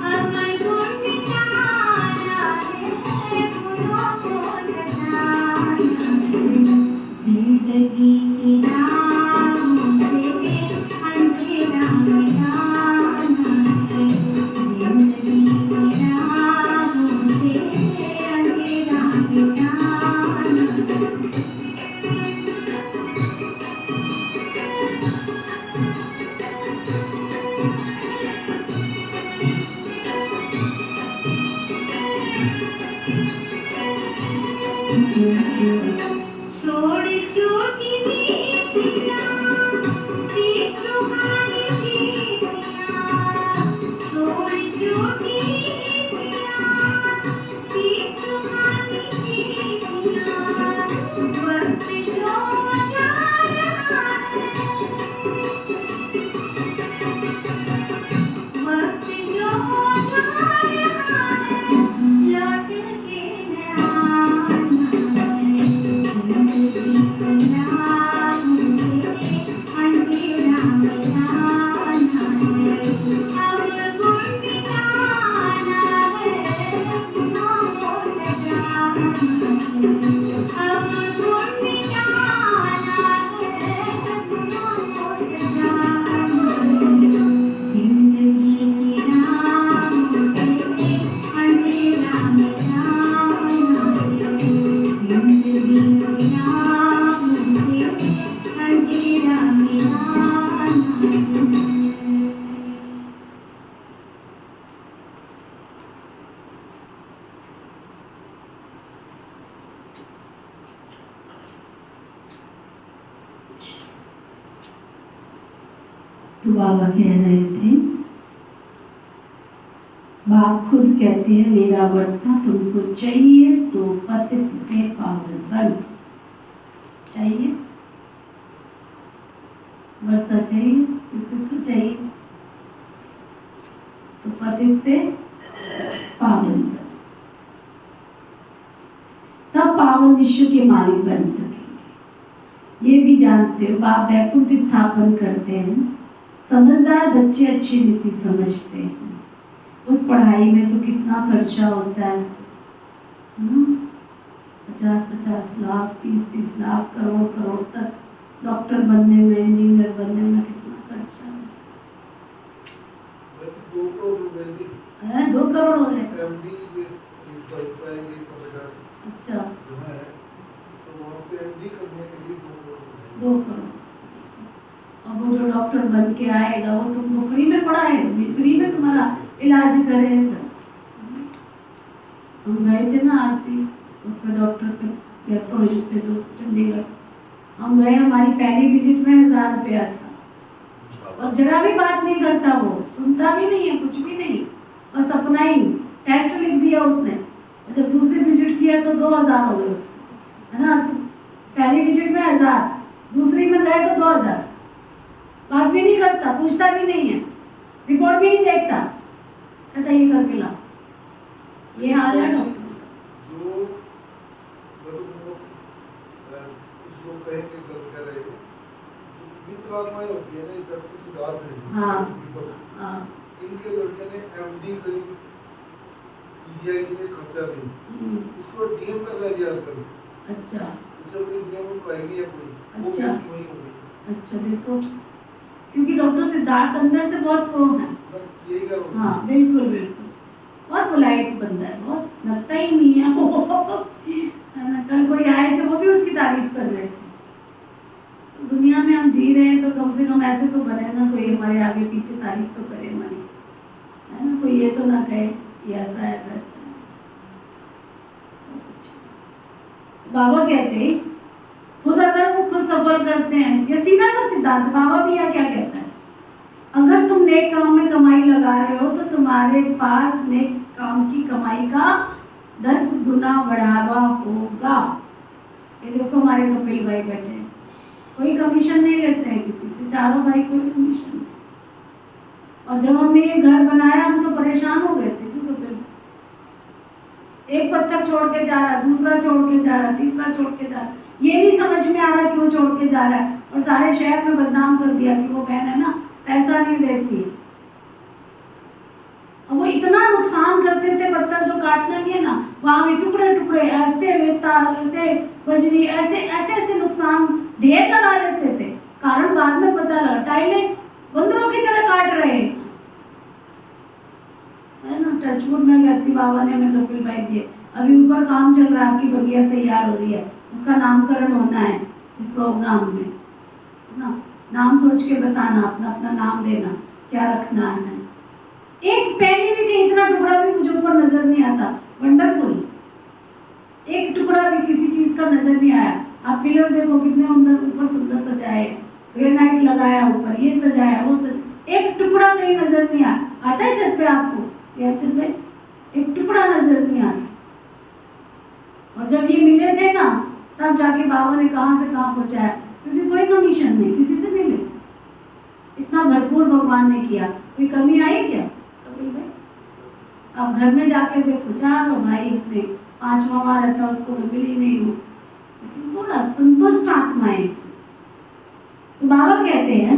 अब गुम जाना है, फूलों को सजाना है। जिंदगी की राहों से अंधेरा मिटाना है। जिंदगी की राहों से अंधेरा मिटाना है। छोड़ छोटी नींद तो बाबा कह रहे थे, बाप खुद कहते हैं मेरा वर्षा तुमको चाहिए तो पतित से पावन बन। चाहिए वर्षा चाहिए, किस किस को चाहिए? तो पतित से पावन बन, तब पावन विश्व के मालिक बन सकेंगे। ये भी जानते हो बाप वैकुंठ स्थापन करते हैं। समझदार बच्चे अच्छी रीति समझते हैं। उस पढ़ाई में तो कितना खर्चा होता है, 50-50 लाख, 30-30 लाख, करोड़ तक डॉक्टर बनने में, इंजीनियर बनने में कितना खर्चा है। 2 करोड़ रुपए की 2 करोड़ हो जाए। एमडी के पाएंगे कंप्यूटर अच्छा, जो है, तो वहाँ पे एमडी करने के लिए 2 करोड़ रुपए। 2 करोड़। अब वो जो डॉक्टर बन के आएगा वो तुमको फ्री में पढ़ाएगा, फ्री में तुम्हारा इलाज करेगा। हम गए थे ना आरती, उस पर डॉक्टर पे, गैस्ट्रोलॉजिस्ट पे, जो चंडीगढ़ हम गए, हमारी पहली विजिट में 1000 रुपया था। और जरा भी बात नहीं करता, वो सुनता भी नहीं है, कुछ भी नहीं, बस अपना ही टेस्ट लिख दिया उसने। और जब दूसरी विजिट किया तो 2000 हो गए उसको, है ना। पहली विजिट में 1000, दूसरी में गए तो 2000। बात भी नहीं करता, पूछता भी नहीं है, रिपोर्ट भी नहीं देखता, कहता ये करके ला। ये हाल है डॉक्टर। जो मतलब कुछ लोग कहेंगे गलत कर रहे हैं, मित्र आत्माएं होती है ना, डॉक्टर सिद्धार्थ है, हाँ। दीपक, हाँ। इनके लड़के ने एमडी करी, पीजीआई से खर्चा नहीं, उसको डीएम कर रहा है जी आजकल। अच्छा इससे बड़ी दुनिया में पढ़ाई नहीं है कोई, वो अच्छा। कैसी वही हो गई। अच्छा, देखो, क्योंकि डॉक्टर सिद्धार्थ अंदर से बहुत प्रो है। बस यही करो। हाँ, बिल्कुल बिल्कुल, बहुत पोलाइट बंदा है, बहुत लगता ही नहीं है वो, है ना। कल कोई आए थे, वो भी उसकी तारीफ कर रहे थे। दुनिया में हम जी रहे हैं तो कम से कम ऐसे तो बने ना, कोई हमारे आगे पीछे तारीफ तो करे हमारी, है ना। कोई ये तो ना कहे ये ऐसा है वैसा है। बाबा कहते खुद अगर वो खुद सफल करते हैं, ये सीधा सा सिद्धांत बाबा भी यहाँ क्या कहता है, अगर तुम नेक काम में कमाई लगा रहे हो तो तुम्हारे पास नेक काम की कमाई का 10 गुना बढ़ावा होगा। ये देखो हमारे कपिल भाई बैठे हैं, कोई कमीशन नहीं लेते हैं किसी से, चारों भाई कोई कमीशन नहीं। और जब हमने ये घर बनाया हम तो परेशान हो गए थे, क्यों कपिल, एक पत्थर छोड़ के जा रहा, दूसरा छोड़ के जा रहा, तीसरा छोड़ के जा रहा, ये नहीं समझ में आ रहा क्यों छोड़ के जा रहा है। और सारे शहर में बदनाम कर दिया कि वो बहन है ना पैसा नहीं देती। और वो इतना नुकसान करते थे, पत्थर जो काटना नहीं है ना, वहां भी टुकड़े टुकड़े ऐसे रेता, ऐसे बजरी, ऐसे ऐसे ऐसे नुकसान ढेर लगा लेते थे। कारण बाद में पता लगा, टाइलें बंदरों की तरह काट रहे हैं, है ना। टचवुड में कहती बाबा ने हमें कपिल भाई दिए। अभी ऊपर काम चल रहा है, आपकी बगिया तैयार हो रही है, उसका नामकरण होना है इस प्रोग्राम में, है ना। नाम सोच के बताना, अपना अपना नाम देना, क्या रखना है। एक पैनी भी कहीं, इतना टुकड़ा भी मुझे ऊपर नजर नहीं आता। वंडरफुल, एक टुकड़ा भी किसी चीज का नजर नहीं आया। आप पिलर देखो कितने अंदर ऊपर सुंदर सजाए, ग्रेनाइट लगाया ऊपर, ये सजाया वो एक टुकड़ा कहीं नजर नहीं आया। आता है छत पे आपको, या छत पे एक टुकड़ा नजर नहीं आता। और जब ये मिले थे ना, तब जाके बाबा ने कहाँ से कहाँ पहुँचाया, क्योंकि कोई कमीशन नहीं, किसी से मिले, इतना भरपूर भगवान ने किया। कोई कमी आई क्या कपिल भाई? अब घर में जाके देखो, चारों भाई अपने, 5वां वहाँ रहता उसको मैं मिली नहीं हूँ, लेकिन पूरा संतुष्ट आत्माएं। तो बाबा कहते हैं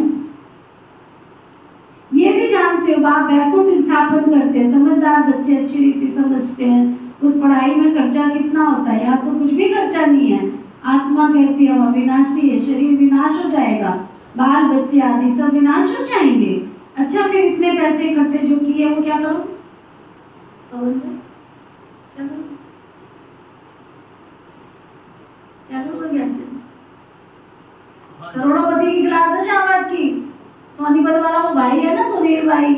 ये भी जानते हो बाप वैकुंठ स्थापन करते हैं, समझदार बच्चे अच्छी रीति समझते हैं। उस पढ़ाई में खर्चा कितना होता है, यहाँ तो कुछ भी खर्चा नहीं है। आत्मा कहती है हम अविनाशी है, शरीर विनाश हो जाएगा, बाल बच्चे आदि सब विनाश हो जाएंगे। अच्छा, फिर इतने पैसे इकट्ठे जो किए वो क्या करो, क्या करोगे ज्ञानचंद? करोड़पति की क्लास है शाहबाद की, सोनीपत वाला वो भाई है ना सुधीर भाई,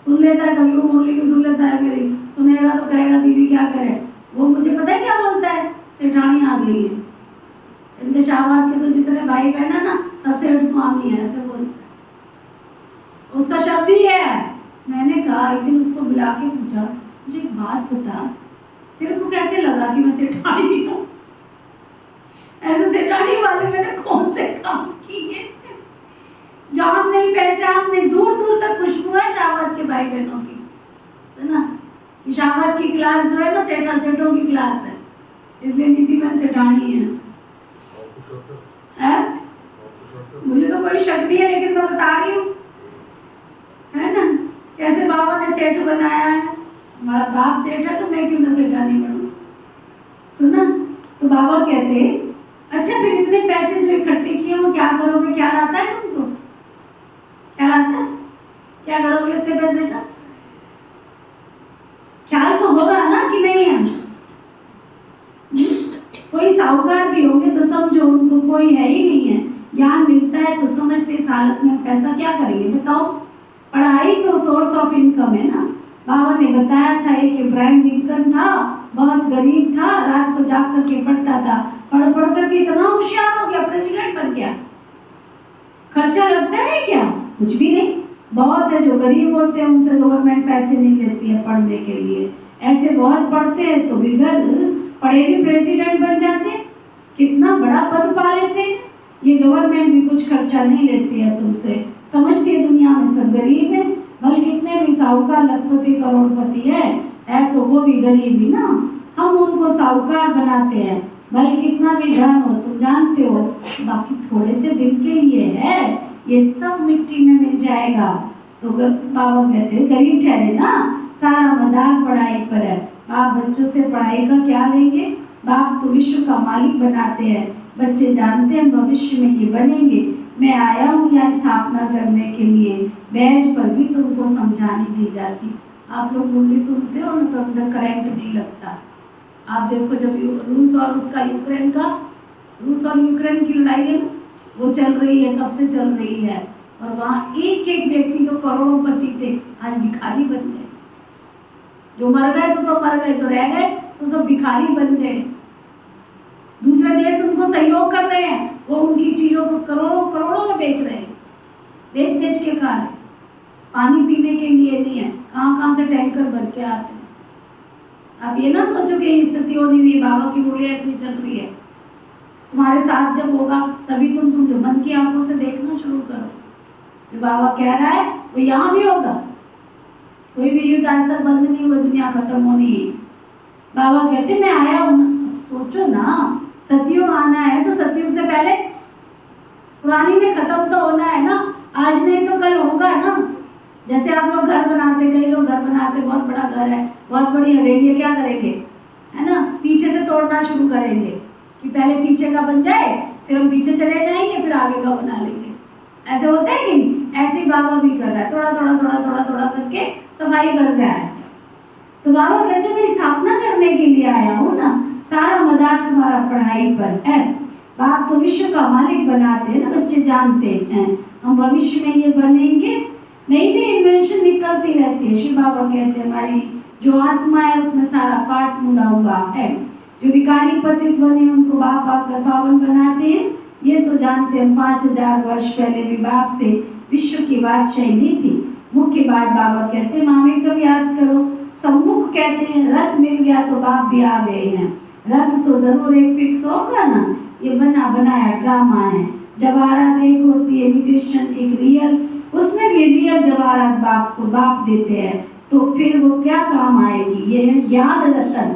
सुन लेता है, कभी वो मुरली भी सुन लेता है मेरी, सुनेगा तो कहेगा दीदी क्या करे। वो मुझे पता है क्या बोलता है, सेठानी आ गई है। इनके शाहबाद के तो जितने भाई बहन है ना, सब सेठ स्वामी है, ऐसे बोलता है। शब्द ही है। मैंने कहा, एक दिन उसको बुला के पूछा, मुझे एक बात बता, तेरे को कैसे लगा कि मैं सेठानी हूँ? ऐसे सेठानी वाले मैंने कौन से काम किए? जान नहीं, पहचान नहीं, दूर दूर तक खुशबू है शाहबाद के भाई बहनों की, है ना। शाहबाद की क्लास जो है ना, सेठों की क्लास है, इसलिए नीति बहन सेठानी है। मुझे तो कोई शक नहीं है, लेकिन मैं बता रही हूँ, है ना, कैसे बाबा ने सेठ बनाया है। हमारा बाप सेठ है तो मैं क्यों ना सेठानी बनूं? सुना तो बाबा कहते, अच्छा फिर इतने पैसे जो इकट्ठे किए वो क्या करोगे? क्या लाता है तुमको? क्या लाता है? क्या करोगे इतने पैसे का? ख्याल तो होगा ना कि नहीं है? कोई साहूकार भी होंगे तो समझो उनको कोई है ही नहीं है, ज्ञान मिलता है तो समझते इस हालत में पैसा क्या करेंगे बताओ। पढ़ाई तो सोर्स ऑफ इनकम है ना। बाबा ने बताया था, एक इब्राहिम लिंकन था, बहुत गरीब था, रात को जाग करके पढ़ता था, पढ़ पढ़ करके इतना होशियार हो गया, प्रेसिडेंट बन गया। खर्चा लगता है क्या? कुछ भी नहीं। बहुत है जो गरीब होते हैं, उनसे गवर्नमेंट पैसे नहीं लेती है पढ़ने के लिए। ऐसे बहुत पढ़ते हैं तो बिगड़ पढ़े भी प्रेसिडेंट बन जाते हैं, कितना बड़ा पद पा लेते हैं। ये गवर्नमेंट भी कुछ खर्चा नहीं लेती है तुमसे, समझती है दुनिया में सब गरीब है। भले कितने भी साहूकार लखपति करोड़पति है तो वो भी गरीब ही ना। हम उनको साहूकार बनाते हैं, भले कितना भी धन हो, तुम जानते हो, बाकी थोड़े से दिन के लिए है, ये सब मिट्टी में मिल जाएगा। तो बाबा कहते हैं गरीब ठहरे ना, सारा मदार पढ़ाई पर है। बाप बच्चों से पढ़ाई का क्या लेंगे? बाप तो विश्व का मालिक बनाते हैं, बच्चे जानते हैं भविष्य में ये बनेंगे। मैं आया हूँ यहाँ स्थापना करने के लिए, बैज पर भी तुमको समझाने दी जाती। आप लोग मुरली सुनते हो ना तो अंदर करंट नहीं लगता। आप देखो जब रूस और उसका यूक्रेन की लड़ाई है, वो चल रही है, कब से चल रही है, और वहाँ एक एक व्यक्ति जो करोड़पति थे आज भिखारी बन गए। जो मर गए सो तो मर गए, जो रह गए तो सब भिखारी बन गए। दूसरे देश उनको सहयोग कर रहे हैं, वो उनकी चीजों को करोड़ों करोड़ों में बेच रहे हैं, बेच बेच के खा रहे। पानी पीने के लिए नहीं है, कहाँ कहाँ से टैंकर भर के आते हैं। आप ये ना सोचो कि ये स्थिति हो नहीं रही, बाबा की बोली ऐसी चल रही है। तुम्हारे साथ जब होगा तभी तुम जो मन की आंखों से देखना शुरू करो। जो बाबा कह रहा है वो यहाँ भी होगा। कोई भी युद्ध आज तक बंद नहीं हुआ, दुनिया खत्म होनी है। बाबा कहते मैं आया हूँ, सोचो ना, सतयुग आना है तो सतयुग से पहले पुरानी में खत्म तो होना है ना। आज नहीं तो कल होगा ना। जैसे आप लोग घर बनाते, कई लोग घर बनाते, बहुत बड़ा घर है, बहुत बड़ी हवेली है, क्या करेंगे, है ना, पीछे से तोड़ना शुरू करेंगे कि पहले पीछे का बन जाए, फिर हम पीछे चले जाएंगे, फिर आगे का बना लेंगे। ऐसे होता है कि नहीं? ऐसे ही बाबा भी कर रहा है, थोड़ा थोड़ा थोड़ा थोड़ा थोड़ा करके सफाई कर रहा है। तो बाबा कहते हैं मैं स्थापना करने के लिए आया हूँ ना, सारा मदार तुम्हारा पढ़ाई पर है। बाप तो विश्व का मालिक बनाते हैं ना, बच्चे जानते हैं हम भविष्य में ये बनेंगे। नई नई इन्वेंशन निकलती रहती है। शिव बाबा कहते हैं हमारी जो आत्मा है उसमें सारा पाठ मुड़ा हुआ है। जो विकारी पतित बने उनको बाप आकर पावन बनाते हैं। ये तो जानते हैं 5000 वर्ष पहले भी बाप से विश्व की बादशाही नहीं थी। मुख्य बात बाबा कहते हैं मामे कब याद करो, सम्मुख कहते हैं रथ मिल गया तो बाप भी आ गए हैं। रथ तो जरूर एक फिक्स होगा ना, ये बना बनाया ड्रामा है। जवाहरात एक होती है इमिटेशन, एक रियल, उसमें भी रियल जवाहरात बाप को बाप देते हैं, तो फिर वो क्या काम आएगी। ये है ज्ञान रतन।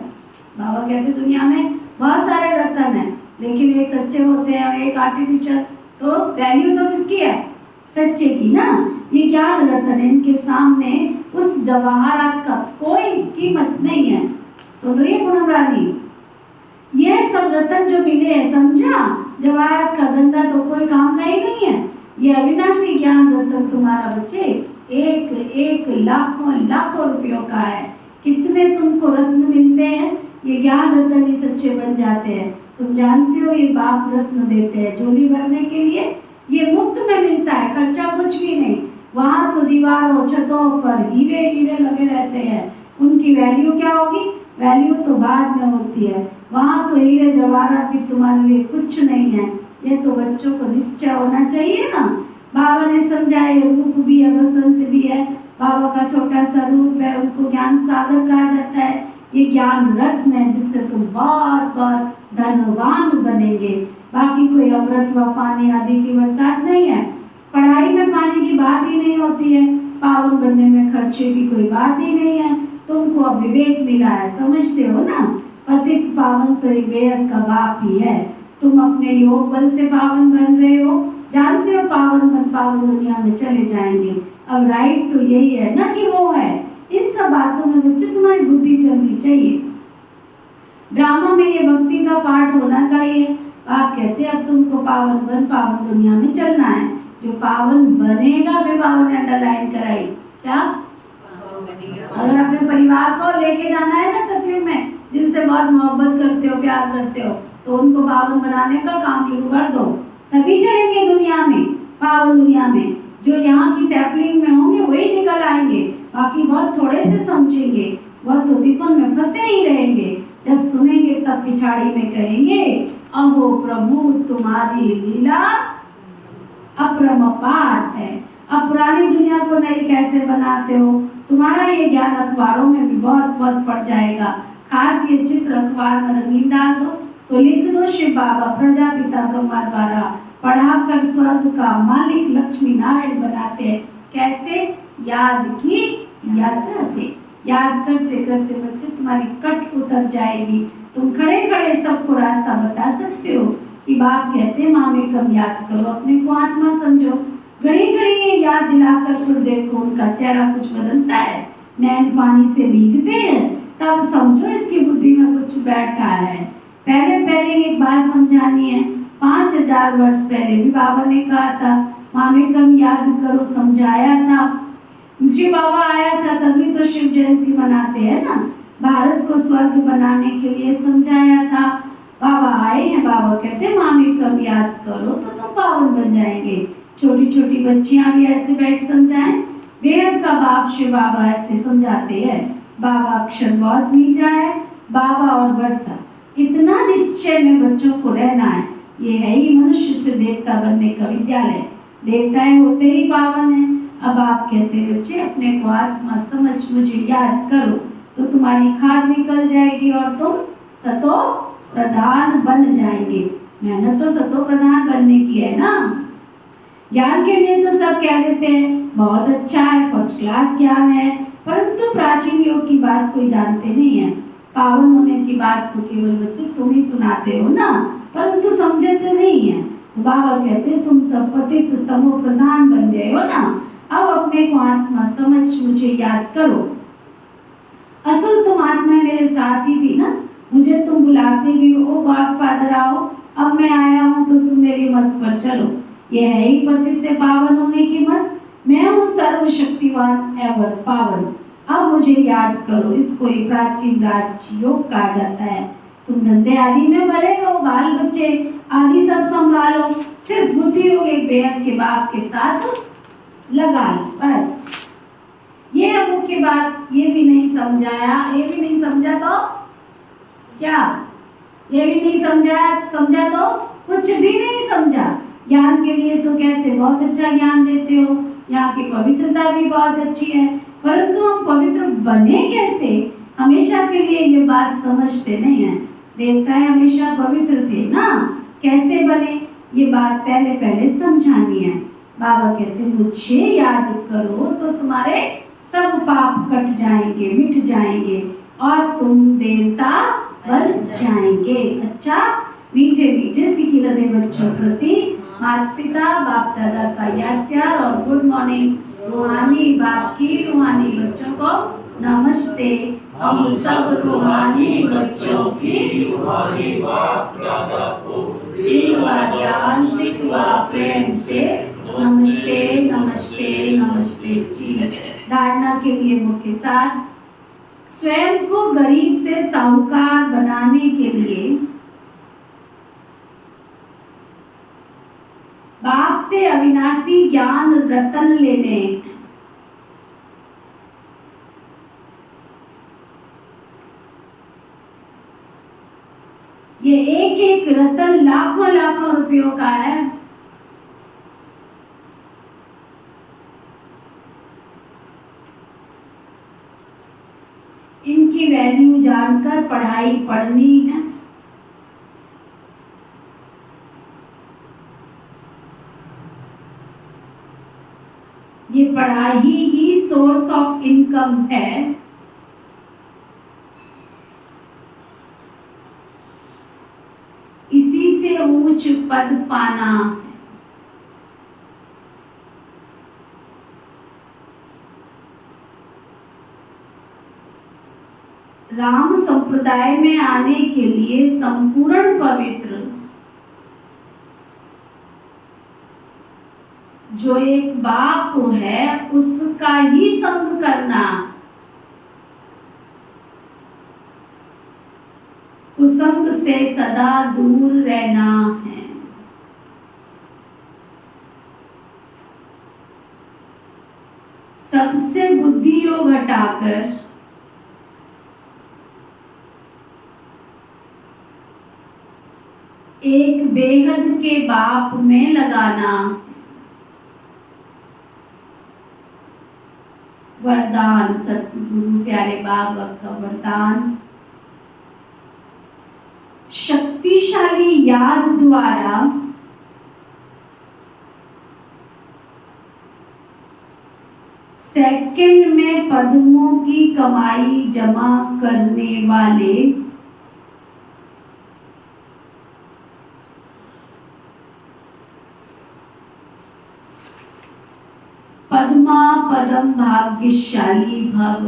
बाबा कहते दुनिया में बहुत सारे रतन हैं, लेकिन एक सच्चे होते हैं और एक आर्टिफिशियल। तो वैल्यू तो किसकी है? सच्चे की ना। ये ज्ञान रतन है, इनके सामने उस जवाहरात का कोई कीमत नहीं है। सुन रही है पूनम रानी? ये सब रतन जो मिले हैं, समझा, जवाहरात का धंधा तो कोई काम का ही नहीं है। ये अविनाशी ज्ञान रतन तुम्हारा बच्चे एक एक लाखों लाखों रुपयों का है। कितने तुमको रत्न मिलते हैं, ये ज्ञान रतन ही सच्चे बन जाते हैं। तुम जानते हो ये बाप रत्न देते हैं झोली भरने के लिए, ये मुफ्त में मिलता है, खर्चा कुछ भी नहीं। वहाँ तो दीवारों छतों पर हीरे हीरे लगे रहते हैं, उनकी वैल्यू क्या होगी? वैल्यू तो बाद में होती है। वहाँ तो हीरे जवाहरात भी तुम्हारे लिए कुछ नहीं है। ये तो बच्चों को निश्चय होना चाहिए ना। बाबा ने समझाया ये रूप भी है, बसंत भी है, बाबा का छोटा सा रूप है, उनको ज्ञान सागर कहा जाता है। ये ज्ञान रत्न है जिससे तुम बहुत बहुत धनवान बनेंगे। बाकी कोई अमृत व पानी आदि की बरसात नहीं है। पढ़ाई में पानी की बात ही नहीं होती है, पावन बनने में खर्चे की कोई बात ही नहीं है। तुमको अब विवेक मिला है, समझते हो ना। पतित पावन तो एक बेहद का बाप ही है। तुम अपने योग बल से पावन बन रहे हो, जानते हो पावन बन पावन दुनिया में चले जाएंगे। अब राइट तो यही है ना कि वो है। इन सब बातों में बच्चे तुम्हारी बुद्धि चलनी चाहिए। ड्रामा में ये भक्ति का पाठ होना चाहिए। आप कहते हैं अब तुमको पावन बन पावन दुनिया में चलना है। जो पावन बनेगा फिर पावन अंडरलाइन कराई क्या, अगर अपने परिवार को लेके जाना है ना सतयुग में, जिनसे बहुत मोहब्बत करते हो प्यार करते हो, तो उनको पावन बनाने का काम शुरू कर दो, तभी चलेंगे दुनिया में पावन दुनिया में। जो यहाँ की सैपलिंग में होंगे वही निकल आएंगे, बाकी बहुत थोड़े से समझेंगे, बहुत तो दीपन में फंसे ही रहेंगे। जब सुनेंगे तब पिछाड़ी में कहेंगे अहो प्रभु तुम्हारी लीला अपरंपार है। अब पुरानी दुनिया को नई कैसे बनाते हो, तुम्हारा ये ज्ञान अखबारों में भी बहुत बहुत पड़ जाएगा। खास ये चित्र अखबार में रंगीन डाल दो तो लिख दो शिव बाबा प्रजापिता ब्रह्मा द्वारा पढ़ाकर स्वर्ग का मालिक लक्ष्मी नारायण बनाते हैं। कैसे, याद की यात्रा से। याद करते करते बच्चे तुम्हारी कट उतर जाएगी। तुम खड़े खड़े सबको रास्ता बता सकते हो कि बाप कहते हैं माँ में कम याद करो, अपने को आत्मा समझो। घड़ी घड़ी ये याद दिलाकर फिर देखो उनका चेहरा कुछ बदलता है, नैन पानी से भीगते हैं, तब समझो इसकी बुद्धि में कुछ बैठा है। पहले पहले एक बात समझानी है। 5000 वर्ष पहले भी बाबा ने कहा था माँ में कम याद करो, समझाया था। श्री बाबा आया था तभी तो शिव जयंती मनाते हैं ना, भारत को स्वर्ग बनाने के लिए समझाया था। बाबा आए हैं, बाबा कहते हैं माँ में कम याद करो तो तुम पावन बन जाएंगे। छोटी छोटी बच्चियां भी ऐसे बैठ समझाएं। वेद का बाप शिव बाबा ऐसे समझाते हैं। बाबा अक्षर बहुत मीठा है, बाबा और वर्षा इतना निश्चय में बच्चों को रहना है। ये है ही मनुष्य से देवता बनने का विद्यालय। देवताएं होते ही पावन है। अब आप कहते बच्चे अपने को आत्मा समझ मुझे याद करो तो तुम्हारी खाद निकल जाएगी और तुम सतो प्रधान बन जाएंगे। मेहनत तो सतो प्रधान बनने की है ना। ज्ञान के लिए तो सब कह देते हैं बहुत अच्छा है, फर्स्ट क्लास ज्ञान है, परंतु प्राचीन योग की बात कोई जानते नहीं है। पावन होने की बात तो केवल बच्चे तुम ही सुनाते हो ना, परंतु समझते नहीं है। तो बाबा कहते हैं तुम सब पतित तमो प्रधान बन गए हो ना। अब अपने को आत्मा समझ मुझे याद करो। असल तुम आत्मा मेरे साथ ही थी ना, मुझे तुम बुलाते भी हो गॉड फादर आओ, अब मैं आया हूँ तो तुम मेरी मत पर चलो। यह है ही पति से पावन होने की मत। मैं हूँ सर्वशक्तिवान एवं पावन, अब मुझे याद करो। इसको एक प्राचीन राज योग कहा जाता है। तुम धंधे आदि में भले रहो, बाल बच्चे आदि सब संभालो, सिर्फ बुद्धि योग एक बेहद के बाप के साथ लगा लो बस। ये है मुख्य बात। ये भी नहीं समझाया, ये भी नहीं समझा तो क्या, ये भी नहीं समझा तो कुछ भी नहीं समझा। ज्ञान के लिए तो कहते बहुत अच्छा ज्ञान देते हो, यहाँ की पवित्रता भी बहुत अच्छी है, परंतु हम पवित्र बने कैसे, हमेशा के लिए ये बात समझते नहीं है। देवताएं हमेशा पवित्र थे ना, कैसे बने ये बात पहले पहले समझानी है। बाबा कहते मुझे याद करो तो तुम्हारे सब पाप कट जाएंगे, मिट जाएंगे और तुम देवता बन जाएंगे। अच्छा, मीठे मीठे सिखी लदे बच्चों प्रति माता पिता बाप दादा का याद प्यार और गुड मॉर्निंग। रूहानी बाप की रूहानी बच्चों को नमस्ते। हम सब रूहानी बच्चों की रूहानी बाप दादा को दिल व जान सिखवा प्रेम से नमस्ते नमस्ते नमस्ते जी। धारणा के लिए मुख्य सार, स्वयं को गरीब से साहूकार बनाने के लिए बाप से अविनाशी ज्ञान रतन लेने। ये एक एक रतन लाखों लाखों रुपयों का है। की वैल्यू जानकर पढ़ाई पढ़नी है। ये पढ़ाई ही सोर्स ऑफ इनकम है। इसी से ऊंच पद पाना है। राम संप्रदाय में आने के लिए संपूर्ण पवित्र जो एक बाप है उसका ही संग करना, कुसंग से सदा दूर रहना है। सबसे बुद्धि योग हटाकर एक बेहद के बाप में लगाना। वरदान सतगुरु प्यारे बाबा का वरदान, शक्तिशाली याद द्वारा सेकंड में पद्मों की कमाई जमा करने वाले पद्मा पदम भाग्यशाली भव।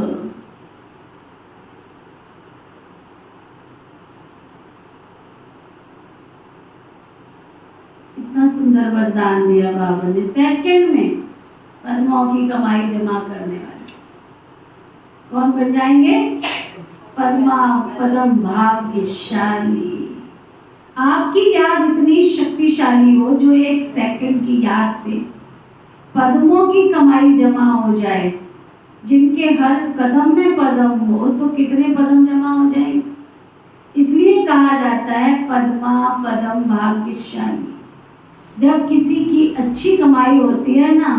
इतना सुंदर वरदान दिया बाबा ने, सेकंड में पद्मों की कमाई जमा करने वाले कौन बन जाएंगे? पद्मा पदम भाग्यशाली। आपकी याद इतनी शक्तिशाली हो जो एक सेकंड की याद से पद्मों की कमाई जमा हो जाए। जिनके हर कदम में पद्म हो तो कितने पद्म जमा हो जाएंगे? इसलिए कहा जाता है पद्मा पदम भाग्यशाली। जब किसी की अच्छी कमाई होती है ना,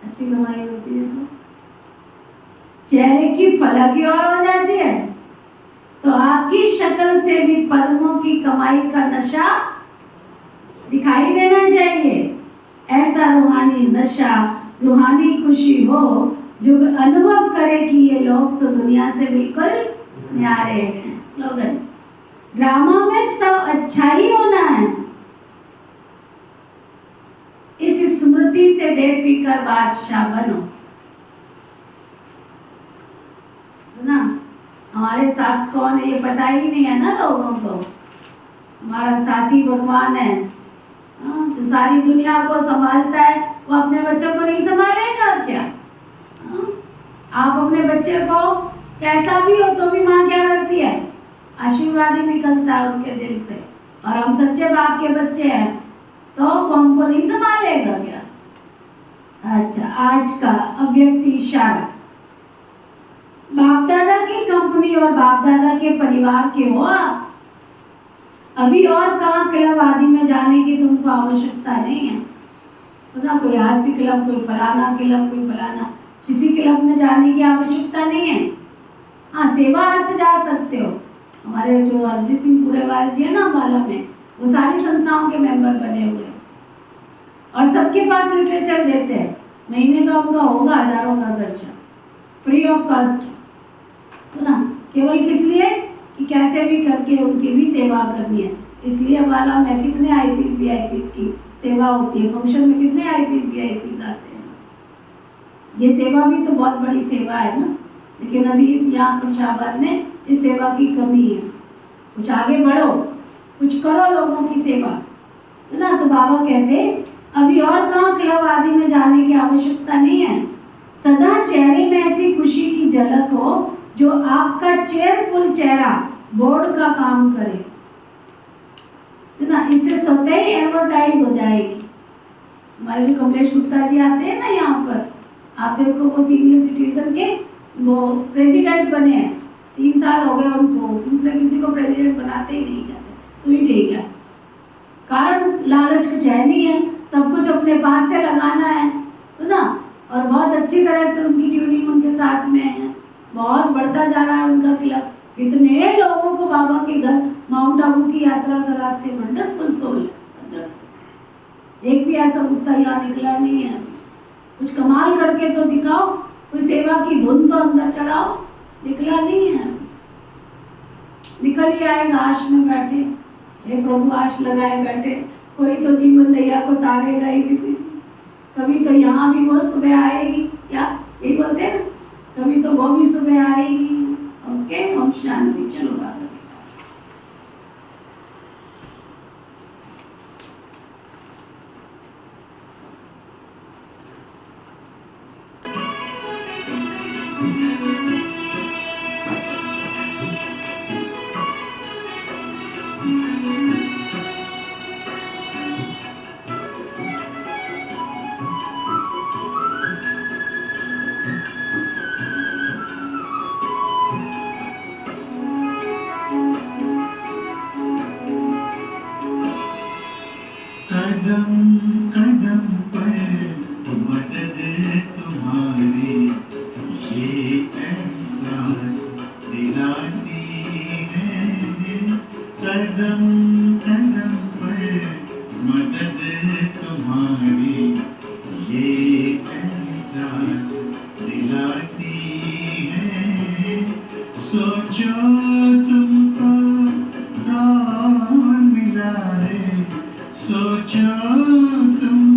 अच्छी कमाई होती है तो चेहरे की फलक और हो जाती है। तो आपकी शक्ल से भी पद्मों की कमाई का नशा दिखाई देना चाहिए। ऐसा रूहानी नशा, रूहानी खुशी हो जो अनुभव करे कि ये लोग तो दुनिया से बिल्कुल न्यारे हैं। स्लोगन, ड्रामा में सब अच्छा ही होना है। इस स्मृति से बेफिक्र बादशाह बनो। सुना, हमारे साथ कौन है ये पता ही नहीं है ना लोगों को। हमारा साथी भगवान है, जो सारी दुनिया को संभालता है। वो अपने बच्चों को नहीं संभालेगा क्या? आप अपने बच्चे को कैसा भी हो तो भी माँ क्या करती है? आशीर्वाद ही निकलता है उसके दिल से। और हम सच्चे बाप के बच्चे हैं तो वो हमको नहीं संभालेगा क्या? अच्छा, आज का अव्यक्त इशारा, बाप दादा की कंपनी और बाप दादा के परिवार के हो आप। अभी और कहाँ क्लब आदि में जाने की तुमको आवश्यकता नहीं है। सुना, कोई हास्य क्लब, कोई फलाना क्लब, कोई फलाना, किसी क्लब में जाने की आवश्यकता नहीं है। हाँ, सेवा अर्थ जा सकते हो। हमारे जो अरिजीत सिंह पुरेवाल जी है ना अम्बाला में, वो सारी संस्थाओं के मेंबर बने हुए हैं और सबके पास लिटरेचर देते हैं। महीने का उनका होगा हजारों का खर्चा, फ्री ऑफ कॉस्ट। तो ना, केवल किस लिए कि कैसे भी करके उनकी भी सेवा करनी है। इसलिए वाला में कितने आईपीएस वीआईपीएस की सेवा होती है, फंक्शन में कितने आईपीएस वीआईपीएस आते हैं। ये सेवा भी तो बहुत बड़ी सेवा है ना। लेकिन अभी इस यहाँ पर शाहबाद में इस सेवा की कमी है। कुछ आगे बढ़ो, कुछ करो लोगों की सेवा, है ना। तो बाबा कहते अभी और कहाँ क्लब आदि में जाने की आवश्यकता नहीं है। सदा चेहरे में ऐसी खुशी की झलक हो जो आपका चेयरफुल चेहरा बोर्ड का काम करे, है ना। इससे स्वतः ही एडवर्टाइज हो जाएगी। हमारे जो कमलेश गुप्ता जी आते हैं ना यहाँ पर, आप देखो वो सीनियर सिटीजन के वो प्रेसिडेंट बने हैं। 3 साल हो गए उनको, दूसरे किसी को प्रेसिडेंट बनाते ही नहीं जाते। तो ही ठीक है, कारण लालच कुछ है नहीं है, सब कुछ अपने पास से लगाना है ना। और बहुत अच्छी तरह से उनकी ट्यूनिंग उनके साथ में है, बहुत बढ़ता जा रहा है उनका क्लब। कितने लोगों को बाबा के घर माउंट आबू की यात्रा कराते, वंडरफुल सोल है, वंडरफुल। एक भी ऐसा कुत्ता यहाँ निकला नहीं है। कुछ कमाल करके तो दिखाओ, कोई सेवा की धुन तो अंदर चढ़ाओ, निकला नहीं है। निकल ही आएगा, आश में बैठे, हे प्रभु आश लगाए बैठे, कोई तो जीवन नैया को तारेगा ही किसी। कभी तो यहाँ भी वो सुबह आएगी, क्या यही बोलते हैं, कभी तो वो भी सुबह आएगी। ओके, ओम शांति। चलो बाबा। कदम कदम पर मदद तुम्हारी ये एहसास दिलाती है। कदम कदम पर मदद तुम्हारी ये एहसास दिलाती है। सोचो तुमको कौन मिला है, सोचो तुम